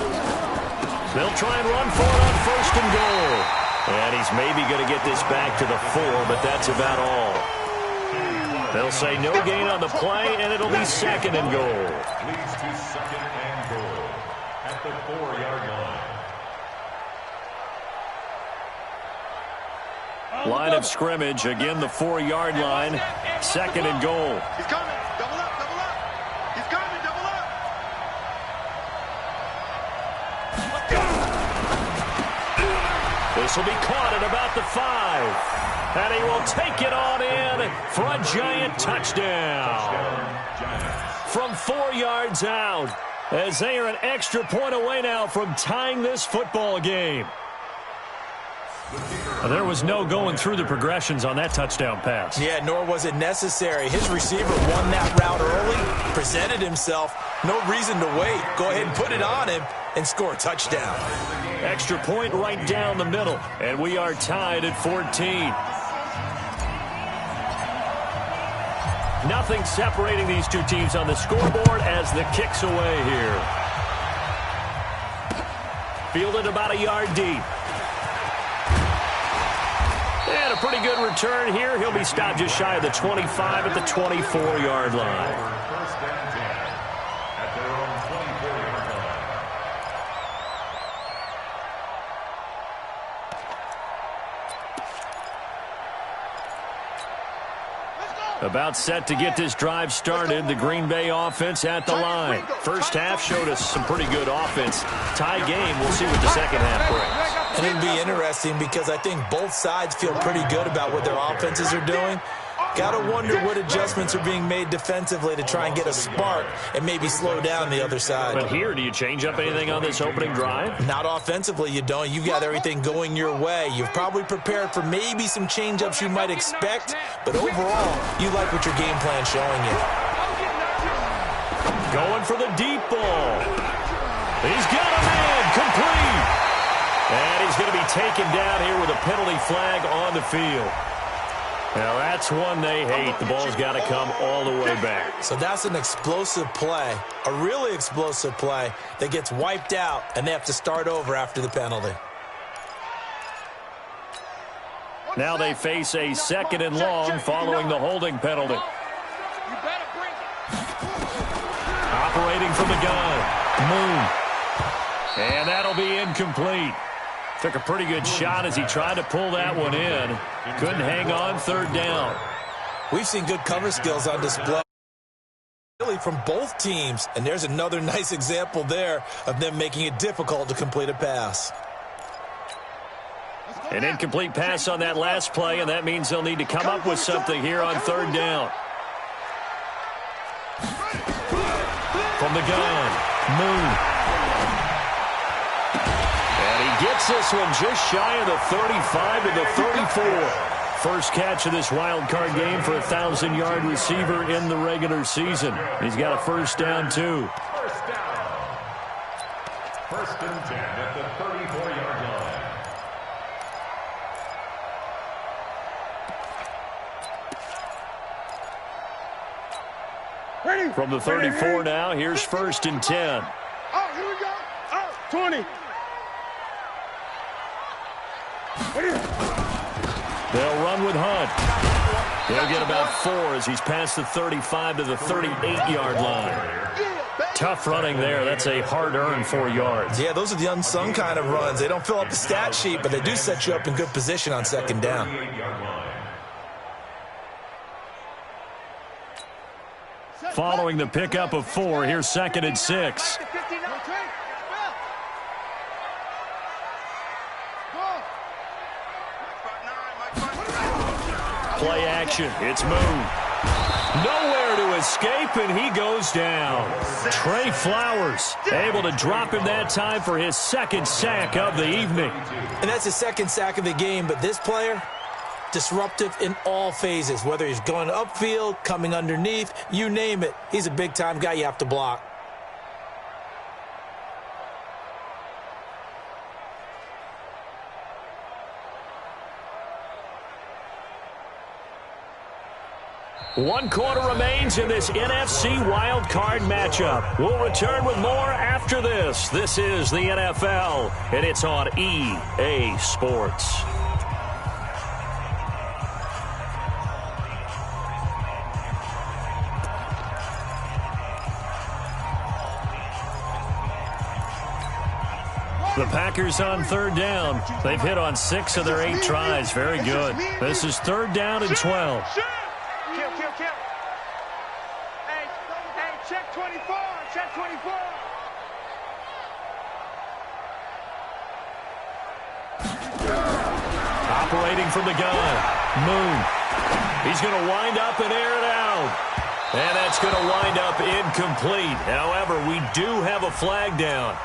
They'll try and run for it on 1st and goal. And he's maybe going to get this back to the 4, but that's about all. They'll say no gain on the play, and it'll be 2nd and goal. Leads to 2nd and goal at the 4-yard line. Line of scrimmage, again the 4-yard line, 2nd and goal. He's coming. Double up. He's coming. Double up. This will be caught at about the 5. And he will take it on in for a Giant touchdown. From 4 yards out, as they are an extra point away now from tying this football game. There was no going through the progressions on that touchdown pass. Yeah, nor was it necessary. His receiver won that route early, presented himself. No reason to wait. Go ahead and put it on him and score a touchdown. Extra point right down the middle, and we are tied at 14. Nothing separating these two teams on the scoreboard as the kick's away here. Fielded about a yard deep. And a pretty good return here. He'll be stopped just shy of the 25 at the 24-yard line. 1st and 10 at their own 24-yard line. About set to get this drive started. The Green Bay offense at the line. First half showed us some pretty good offense. Tie game. We'll see what the second half brings. And it'll be interesting because I think both sides feel pretty good about what their offenses are doing. Got to wonder what adjustments are being made defensively to try and get a spark and maybe slow down the other side. But here, do you change up anything on this opening drive? Not offensively, you don't. You've got everything going your way. You've probably prepared for maybe some change-ups you might expect, but overall, you like what your game plan's showing you. Going for the deep ball. He's got a man, complete. And he's going to be taken down here with a penalty flag on the field. Now, that's one they hate. The ball's got to come all the way back. So that's an explosive play, a really explosive play that gets wiped out, and they have to start over after the penalty. Now they face a 2nd and long following the holding penalty. Operating from the gun, Moon. And that'll be incomplete. Took a pretty good shot as he tried to pull that one in. Couldn't hang on 3rd down. We've seen good cover skills on display really from both teams, and there's another nice example there of them making it difficult to complete a pass. An incomplete pass on that last play, and that means they'll need to come up with something here on third down. From the gun, Moon. And he gets this one just shy of the 35 to the 34. First catch of this wild card game for a 1,000-yard receiver in the regular season. He's got a first down, too. First down. First and 10 at the 34-yard line. Ready. From the 34 now, here's first and 10. Oh, here we go. Oh, 20. Ready. They'll run with Hunt. They'll get about 4 as he's past the 35 to the 38-yard line. Tough running there. That's a hard-earned 4 yards. Yeah, those are the unsung kind of runs. They don't fill up the stat sheet, but they do set you up in good position on second down. Following the pickup of 4, here's second and 6. Play action. It's Moon. Nowhere to escape, and he goes down. Trey Flowers able to drop him that time for his second sack of the evening. And that's his second sack of the game, but this player, disruptive in all phases, whether he's going upfield, coming underneath, you name it. He's a big-time guy you have to block. One quarter remains in this NFC Wild Card matchup. We'll return with more after this. This is the NFL, and it's on EA Sports. The Packers on third down. They've hit on 6 of their 8 tries. Very good. This is third down and 12. Kill. Hey, check 24. Check 24. Operating from the gun, Moon. He's going to wind up and air it out. And that's going to wind up incomplete. However, we do have a flag down.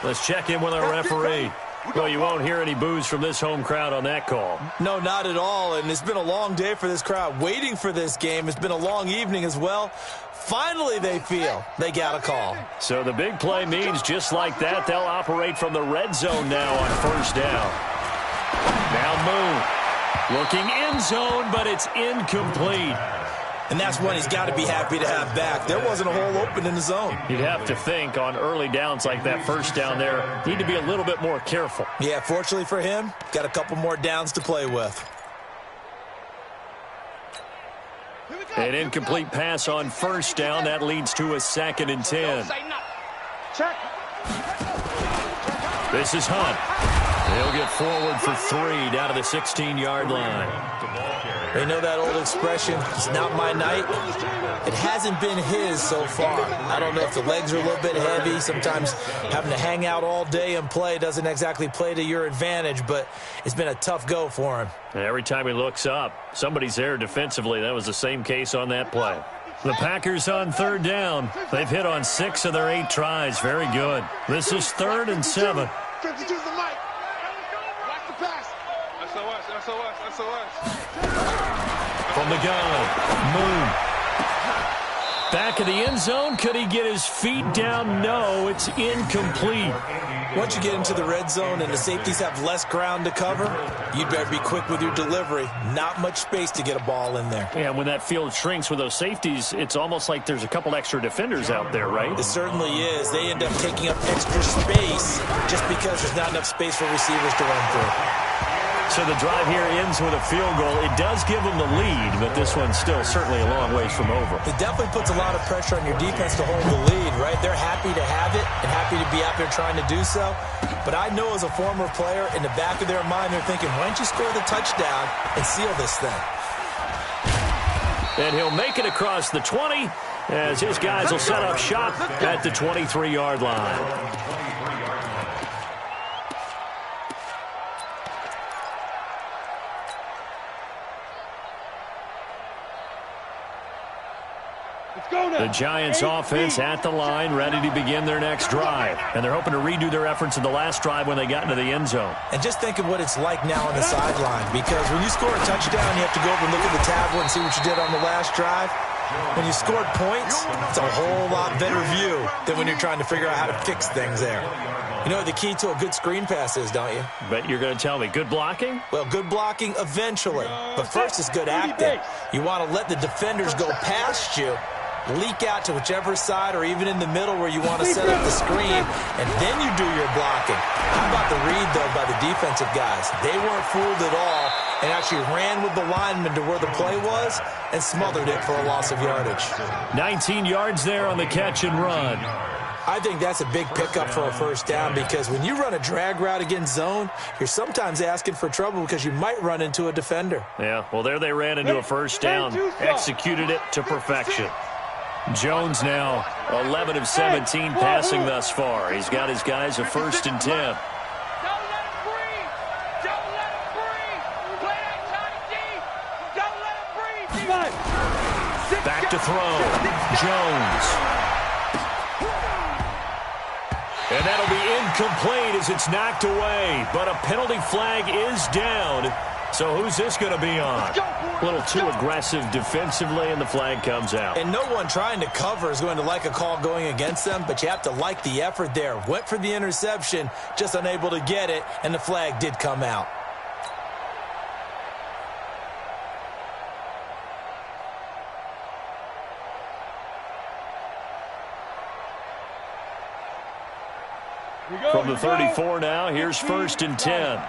Let's check in with our referee. Well, you won't hear any boos from this home crowd on that call. No, not at all, and it's been a long day for this crowd waiting for this game. It's been a long evening as well. Finally, they feel they got a call. So the big play means just like that, they'll operate from the red zone now on first down. Now Moon looking end zone, but it's incomplete. And that's one he's got to be happy to have back. There wasn't a hole open in the zone. You'd have to think on early downs like that first down there, need to be a little bit more careful. Yeah, fortunately for him, got a couple more downs to play with. An incomplete pass on first down. That leads to a second and 10. Check. This is Hunt. He'll get forward for 3 down to the 16-yard line. They know that old expression, it's not my night. It hasn't been his so far. I don't know if the legs are a little bit heavy. Sometimes having to hang out all day and play doesn't exactly play to your advantage, but it's been a tough go for him. And every time he looks up, somebody's there defensively. That was the same case on that play. The Packers on third down. They've hit on 6 of their 8 tries. Very good. This is third and 7. 52's the mic. Watch the pass. SOS. From the gun, Moon. Back in the end zone. Could he get his feet down? No, it's incomplete. Once you get into the red zone and the safeties have less ground to cover, you'd better be quick with your delivery. Not much space to get a ball in there. Yeah, when that field shrinks with those safeties, it's almost like there's a couple extra defenders out there, right? It certainly is. They end up taking up extra space just because there's not enough space for receivers to run through. So the drive here ends with a field goal. It does give them the lead, but this one's still certainly a long ways from over. It definitely puts a lot of pressure on your defense to hold the lead, right? They're happy to have it and happy to be out there trying to do so. But I know as a former player, in the back of their mind, they're thinking, why don't you score the touchdown and seal this thing? And he'll make it across the 20 as his guys will set up shop at the 23-yard line. The Giants offense at the line, ready to begin their next drive. And they're hoping to redo their efforts in the last drive when they got into the end zone. And just think of what it's like now on the sideline, because when you score a touchdown, you have to go over and look at the tablet and see what you did on the last drive. When you scored points, it's a whole lot better view than when you're trying to figure out how to fix things there. You know what the key to a good screen pass is, don't you? Bet you're going to tell me. Good blocking? Well, good blocking eventually. But first is good acting. You want to let the defenders go past you, leak out to whichever side or even in the middle where you want to set up the screen, and then you do your blocking. How about the read, though, by the defensive guys? They weren't fooled at all and actually ran with the lineman to where the play was and smothered it for a loss of yardage. 19 yards there on the catch and run. I think that's a big pickup for a first down, because when you run a drag route against zone, you're sometimes asking for trouble because you might run into a defender. Yeah, well, there they ran into a first down, executed it to perfection. Jones now 11 of 17 passing thus far. He's got his guys a 1st and 10. Don't let him breathe. Don't let him breathe. Play that tight deep. Don't let him breathe. Back to throw. Jones. And that'll be incomplete as it's knocked away. But a penalty flag is down. So who's this going to be on? A little too aggressive defensively, and the flag comes out. And no one trying to cover is going to like a call going against them, but you have to like the effort there. Went for the interception, just unable to get it, and the flag did come out. From the 34 now, here's 1st and 10.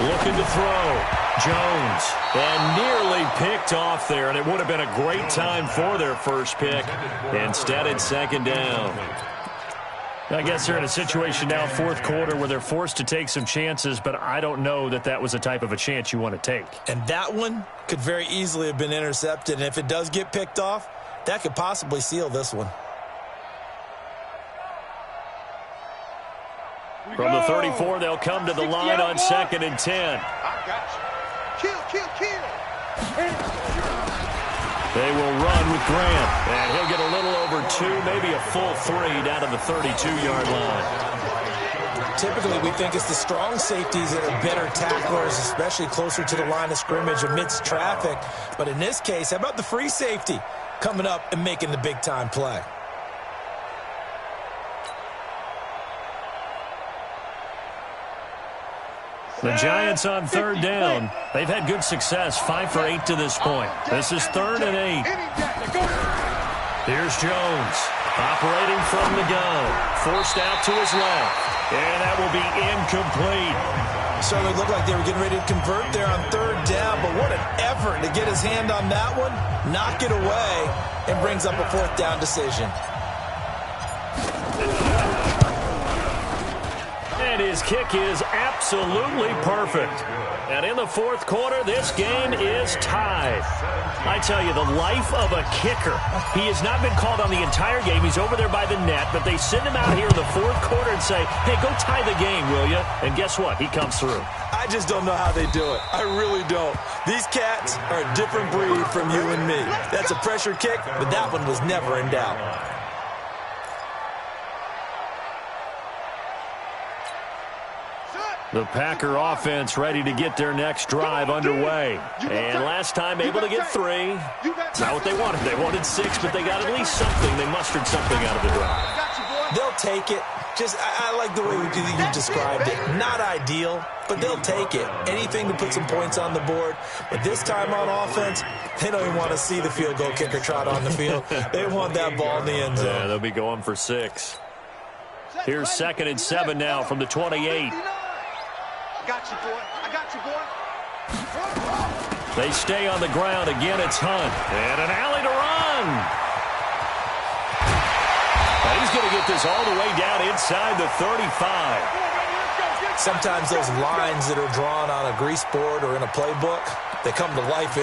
Looking to throw. Jones. And nearly picked off there, and it would have been a great time for their first pick. Instead, it's 2nd down. I guess they're in a situation now, 4th quarter, where they're forced to take some chances, but I don't know that that was the type of a chance you want to take. And that one could very easily have been intercepted, and if it does get picked off, that could possibly seal this one. From the 34, they'll come to the line on 2nd and 10. I got you. Kill. They will run with Grant, and he'll get a little over 2, maybe a full 3 down to the 32-yard line. Typically, we think it's the strong safeties that are better tacklers, especially closer to the line of scrimmage amidst traffic. But in this case, how about the free safety coming up and making the big-time play? The Giants on 3rd down. They've had good success, 5 for 8 to this point. This is 3rd and 8. Here's Jones, operating from the gun. Forced out to his left, and that will be incomplete. Certainly looked like they were getting ready to convert there on 3rd down, but what an effort to get his hand on that one, knock it away, and brings up a 4th down decision. And his kick is absolutely perfect. And in the 4th quarter, this game is tied. I tell you, the life of a kicker. He has not been called on the entire game. He's over there by the net, but they send him out here in the 4th quarter and say, hey, go tie the game, will you? And guess what? He comes through. I just don't know how they do it. I really don't. These cats are a different breed from you and me. That's a pressure kick, but that one was never in doubt. The Packer offense ready to get their next drive underway. And last time able to get 3. It's not what they wanted. They wanted 6, but they got at least something. They mustered something out of the drive. They'll take it. I like the way you described it. Not ideal, but they'll take it. Anything to put some points on the board. But this time on offense, they don't even want to see the field goal kicker trot on the field. They want that ball in the end zone. Yeah, they'll be going for 6. Here's 2nd and 7 now from the 28. I got you, boy. They stay on the ground. Again, it's Hunt. And an alley to run. And he's going to get this all the way down inside the 35. Sometimes those lines that are drawn on a grease board or in a playbook, they come to life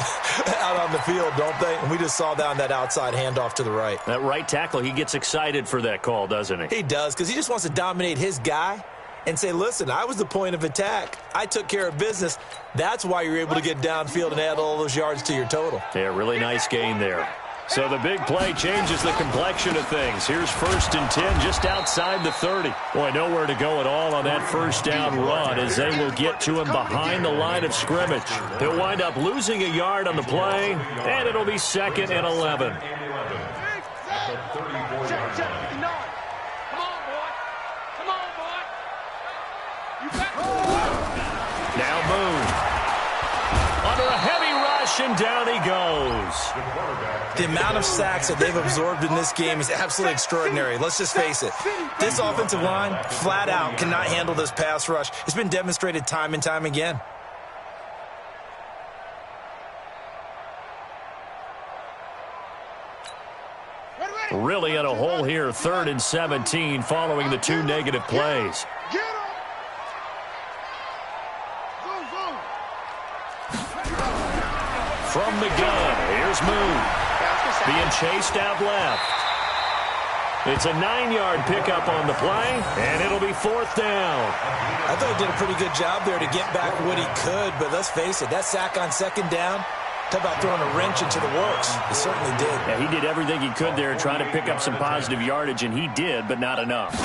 out on the field, don't they? And we just saw down that outside handoff to the right. That right tackle, he gets excited for that call, doesn't he? He does, because he just wants to dominate his guy. and say, listen, I was the point of attack. I took care of business. That's why you're able to get downfield and add all those yards to your total. Yeah, really nice gain there. So the big play changes the complexion of things. Here's 1st and 10 just outside the 30. Boy, nowhere to go at all on that first down run as they will get to him behind the line of scrimmage. He'll wind up losing a yard on the play, and it'll be 2nd and 11. Now Boone. Under a heavy rush, and down he goes. The amount of sacks that they've absorbed in this game is absolutely extraordinary. Let's just face it. This offensive line, flat out, cannot handle this pass rush. It's been demonstrated time and time again. Really in a hole here, 3rd and 17 following the 2 negative plays. From the gun, here's Moon. Being chased out left. It's a 9-yard pickup on the play, and it'll be 4th down. I thought he did a pretty good job there to get back what he could, but let's face it, that sack on 2nd down, talk about throwing a wrench into the works. He certainly did. Yeah, he did everything he could there trying to pick up some positive yardage, and he did, but not enough.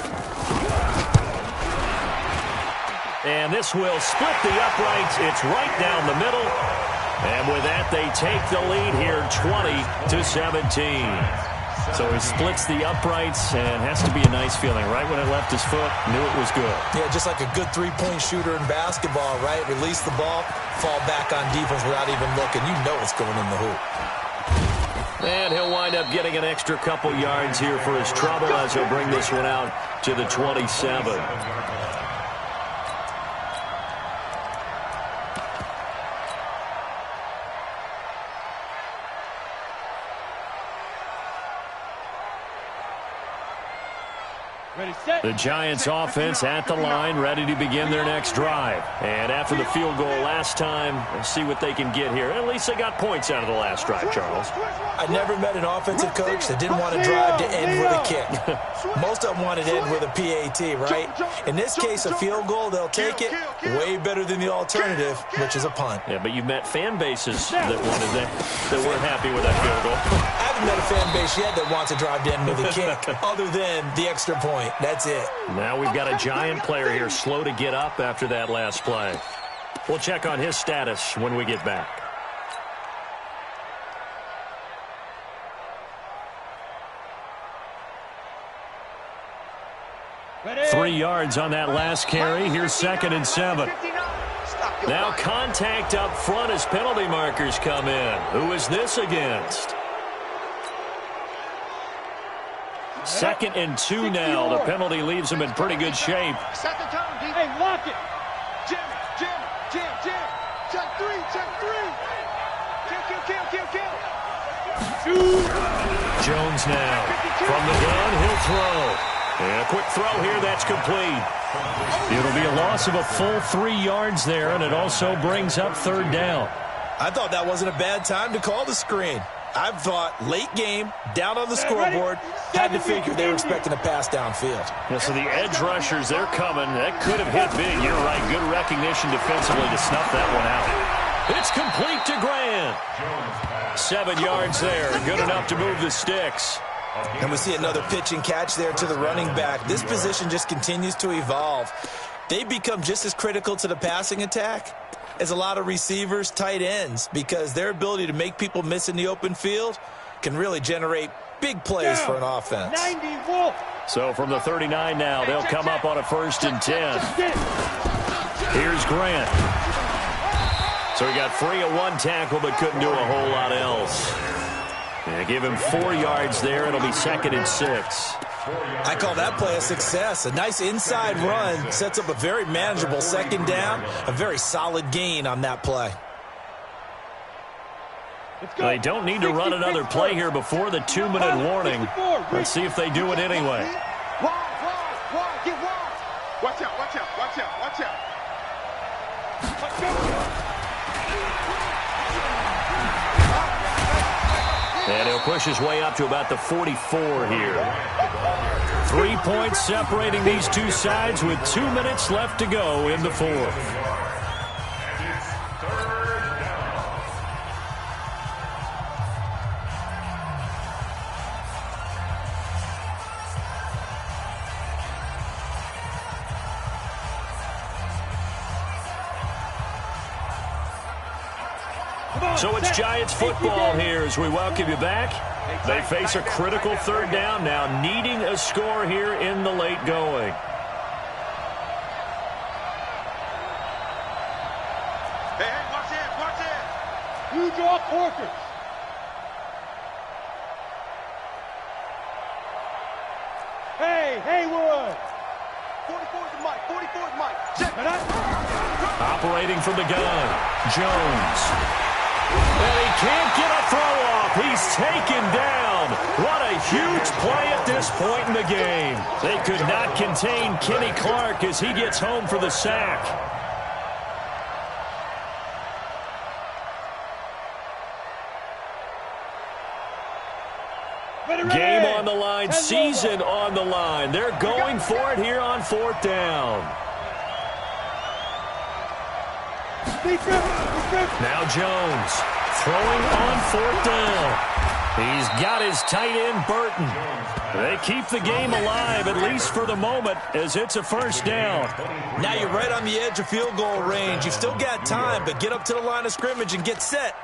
And this will split the uprights. It's right down the middle. And with that, they take the lead here, 20-17. So he splits the uprights, and has to be a nice feeling. Right when it left his foot, knew it was good. Yeah, just like a good three-point shooter in basketball, right? Release the ball, fall back on defense without even looking. You know it's going in the hoop. And he'll wind up getting an extra couple yards here for his trouble as he'll bring this one out to the 27. The Giants offense at the line, ready to begin their next drive. And after the field goal last time, we'll see what they can get here. At least they got points out of the last drive, Charles. I never met an offensive coach that didn't want to drive to end with a kick. Most of them wanted to end with a PAT, right? In this case, a field goal, they'll take it. Way better than the alternative, which is a punt. Yeah, but you've met fan bases that wanted that weren't happy with that field goal. I haven't met a fan base yet that wants to drive to end with a kick, other than the extra point. That's it. Now we've got a Giant player here slow to get up after that last play. We'll check on his status when we get back. Ready? 3 yards on that last carry. Here's 2nd and 7. Now contact up front as penalty markers come in. Who is this against? 2nd and 2 now. The penalty leaves him in pretty good shape. Hey, lock it. Jim. Check 3. Kill. Jones now. From the gun, he'll throw. And a quick throw here, that's complete. It'll be a loss of a full 3 yards there, and it also brings up 3rd down. I thought that wasn't a bad time to call the screen. I thought late game, down on the scoreboard, had to figure they were expecting a pass downfield. Yeah, so the edge rushers, they're coming. That could have hit big. You're right. Good recognition defensively to snuff that one out. It's complete to Grant. 7 yards there. Good enough to move the sticks. And we see another pitch and catch there to the running back. This position just continues to evolve. They become just as critical to the passing attack as a lot of receivers, tight ends, because their ability to make people miss in the open field can really generate big plays for an offense. 90 Wolf. So from the 39 now, they'll come up on a 1st and 10. Here's Grant. So he got free of 1 tackle but couldn't do a whole lot else. And give him 4 yards there. It'll be 2nd and 6. I call that play a success. A nice inside run sets up a very manageable 2nd down. A very solid gain on that play. They don't need to run another play here before the 2-minute warning. Let's see if they do it anyway. Wide, get wide. Watch out. And he'll push his way up to about the 44 here. 3 points separating these two sides with 2 minutes left to go in the fourth. So it's Giants football here as we welcome you back. They face a critical third down now, needing a score here in the late going. Hey, watch this. You draw quarters. Hey, Haywood. 44's Mike. 44's Mike. Check it out. Operating from the gun, Jones. And he can't get a throw off. He's taken down. What a huge play at this point in the game. They could not contain Kenny Clark as he gets home for the sack. Game on the line, season on the line. They're going for it here on fourth down. Now Jones throwing on fourth down. He's got his tight end, Burton. They keep the game alive, at least for the moment, as it's a first down. Now you're right on the edge of field goal range. You've still got time, but get up to the line of scrimmage and get set.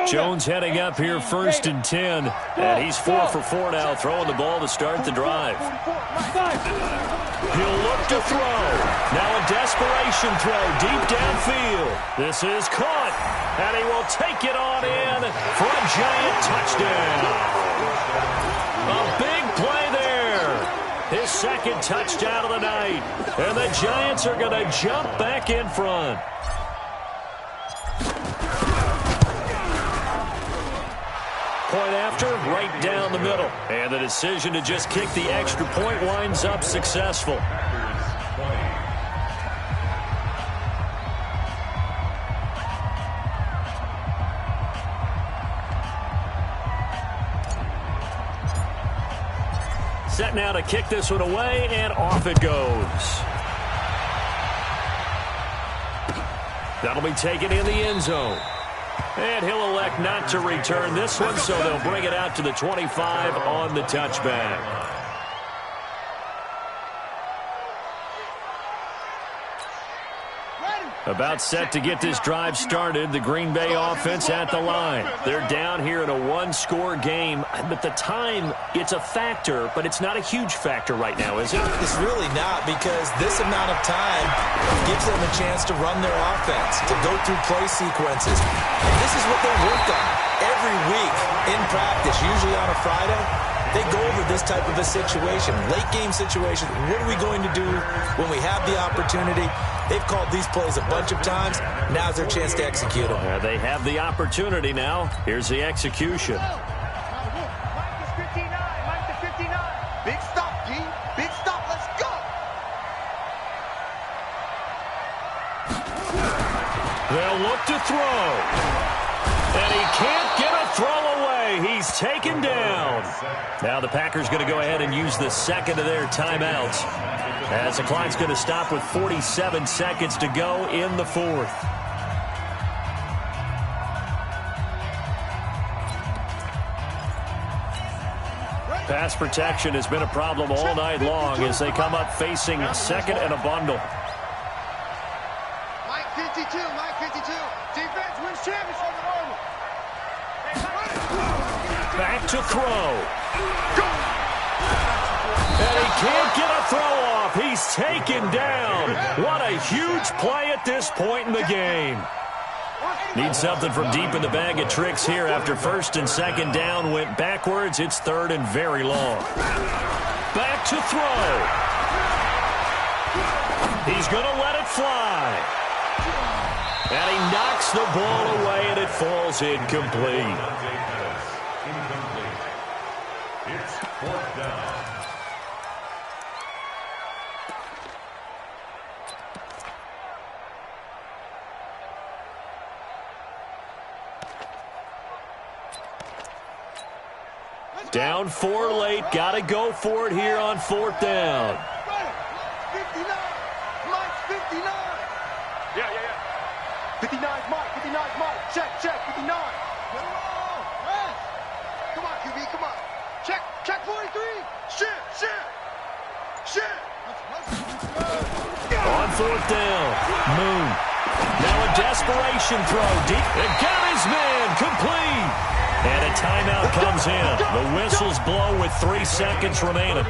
Jones heading up here, 1st and 10, and he's 4 for 4 now, throwing the ball to start the drive. He'll look to throw. Now a desperation throw deep downfield. This is caught, and he will take it on in for a Giant touchdown. A big play there. His second touchdown of the night, and the Giants are going to jump back in front. Point after, right down the middle. And the decision to just kick the extra point winds up successful. Set now to kick this one away, and off it goes. That'll be taken in the end zone. And he'll elect not to return this one, so they'll bring it out to the 25 on the touchback. About set to get this drive started, the Green Bay offense at the line. They're down here in a one-score game, but the time, it's a factor, but it's not a huge factor right now, is it? It's really not, because this amount of time gives them a chance to run their offense, to go through play sequences. And this is what they work on every week in practice, usually on a Friday. They go over this type of a situation, late-game situation. What are we going to do when we have the opportunity? They've called these plays a bunch of times. Now's their chance to execute them. They have the opportunity now. Here's the execution. Mike is 59. Mike to 59. Big stop, G. Big stop. Let's go. They'll look to throw. And he can't get a throw away. He's taken down. Now the Packers going to go ahead and use the second of their timeouts, as the clock's going to stop with 47 seconds to go in the fourth. Pass protection has been a problem all night long as they come up facing second and a bundle. Mike 52. Mike 52. Defense wins championship. Back to throw. And he can't get a throw off. He's taken down. What a huge play at this point in the game. Need something from deep in the bag of tricks here after first and second down went backwards. It's third and very long. Back to throw. He's going to let it fly. And he knocks the ball away, and it falls incomplete. Down 4 late. Got to go for it here on 4th down. 59. Mike's 59. Yeah. 59's Mike. 59's Mike. Check. 59. Come on, QB. Come on. Check 43. Shit. On 4th down. Moon. Now a desperation throw. Deep. And got his man. Complete. And a timeout comes in. The whistles blow with 3 seconds remaining.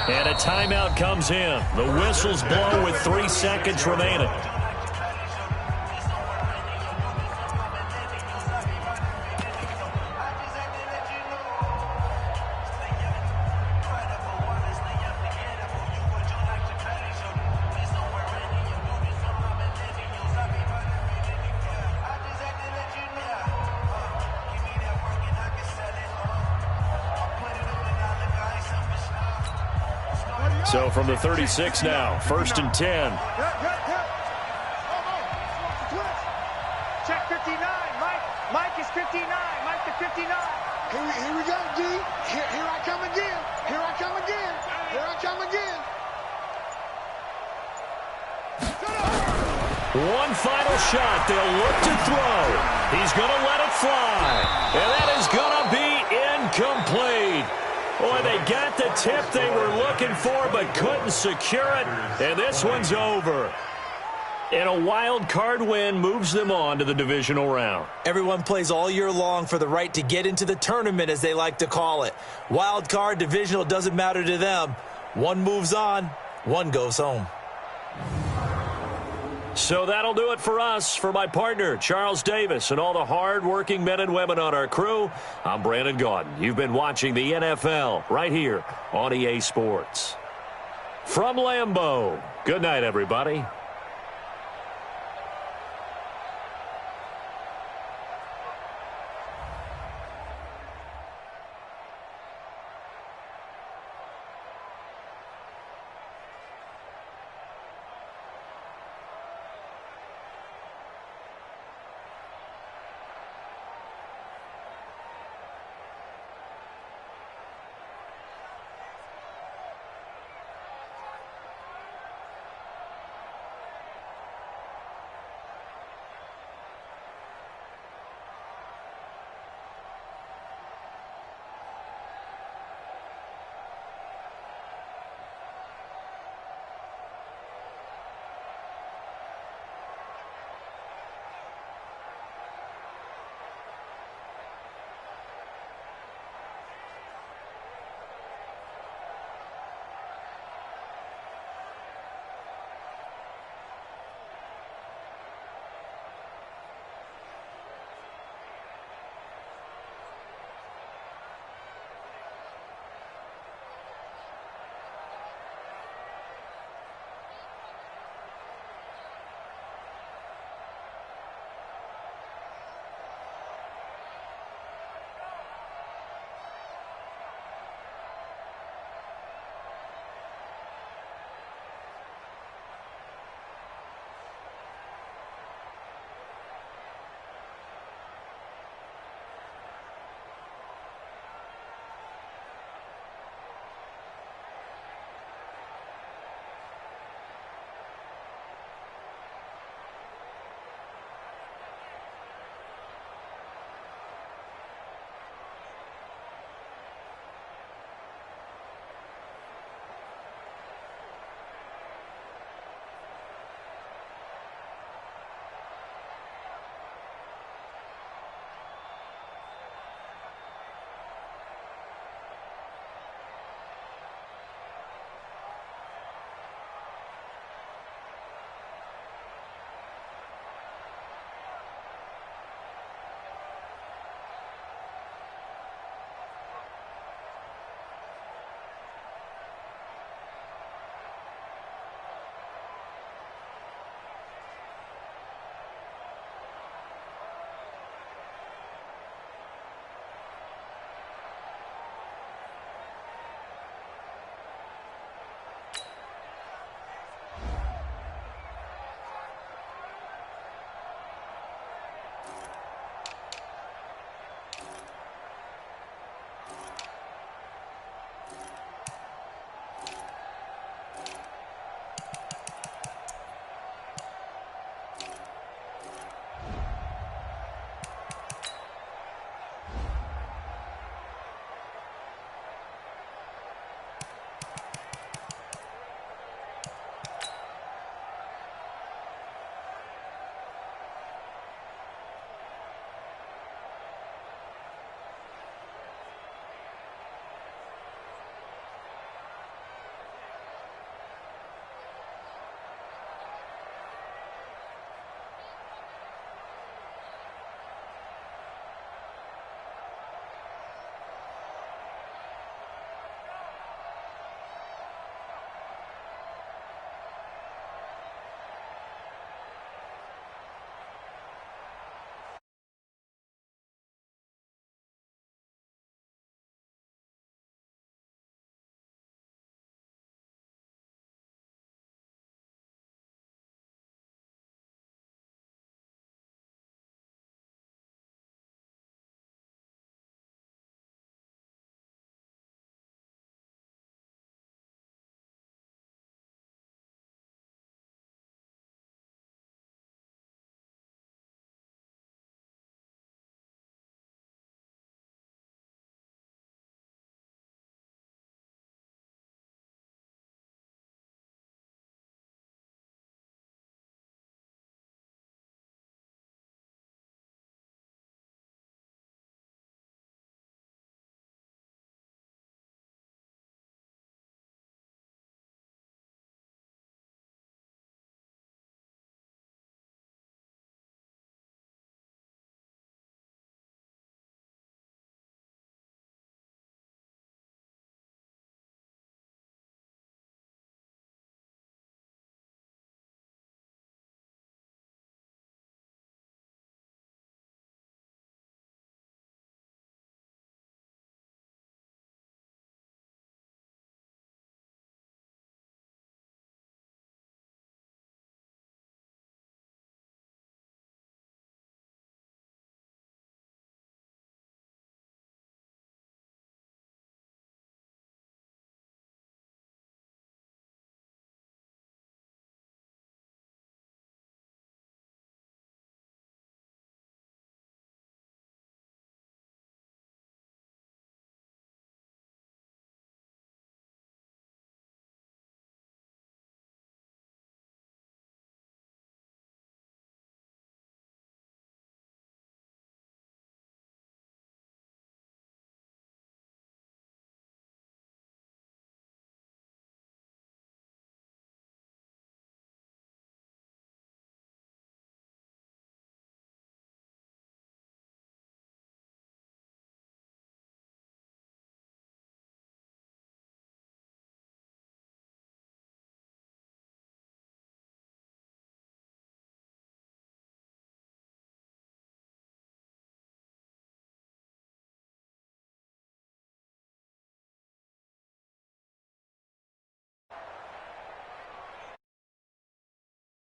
And a timeout comes in. The whistles blow with 3 seconds remaining. So from the 36 now, 1st and 10. Check 59. Mike is 59. Mike to 59. Here we go, D. Here I come again. One final shot. They'll look to throw. He's going to let it fly. And that is going to be incomplete. Boy, they got the tip they were looking for but couldn't secure it. And this one's over. And a wild card win moves them on to the divisional round. Everyone plays all year long for the right to get into the tournament, as they like to call it. Wild card, divisional, doesn't matter to them. One moves on, one goes home. So that'll do it for us. For my partner, Charles Davis, and all the hard-working men and women on our crew, I'm Brandon Gaudin. You've been watching the NFL right here on EA Sports. From Lambeau, good night, everybody.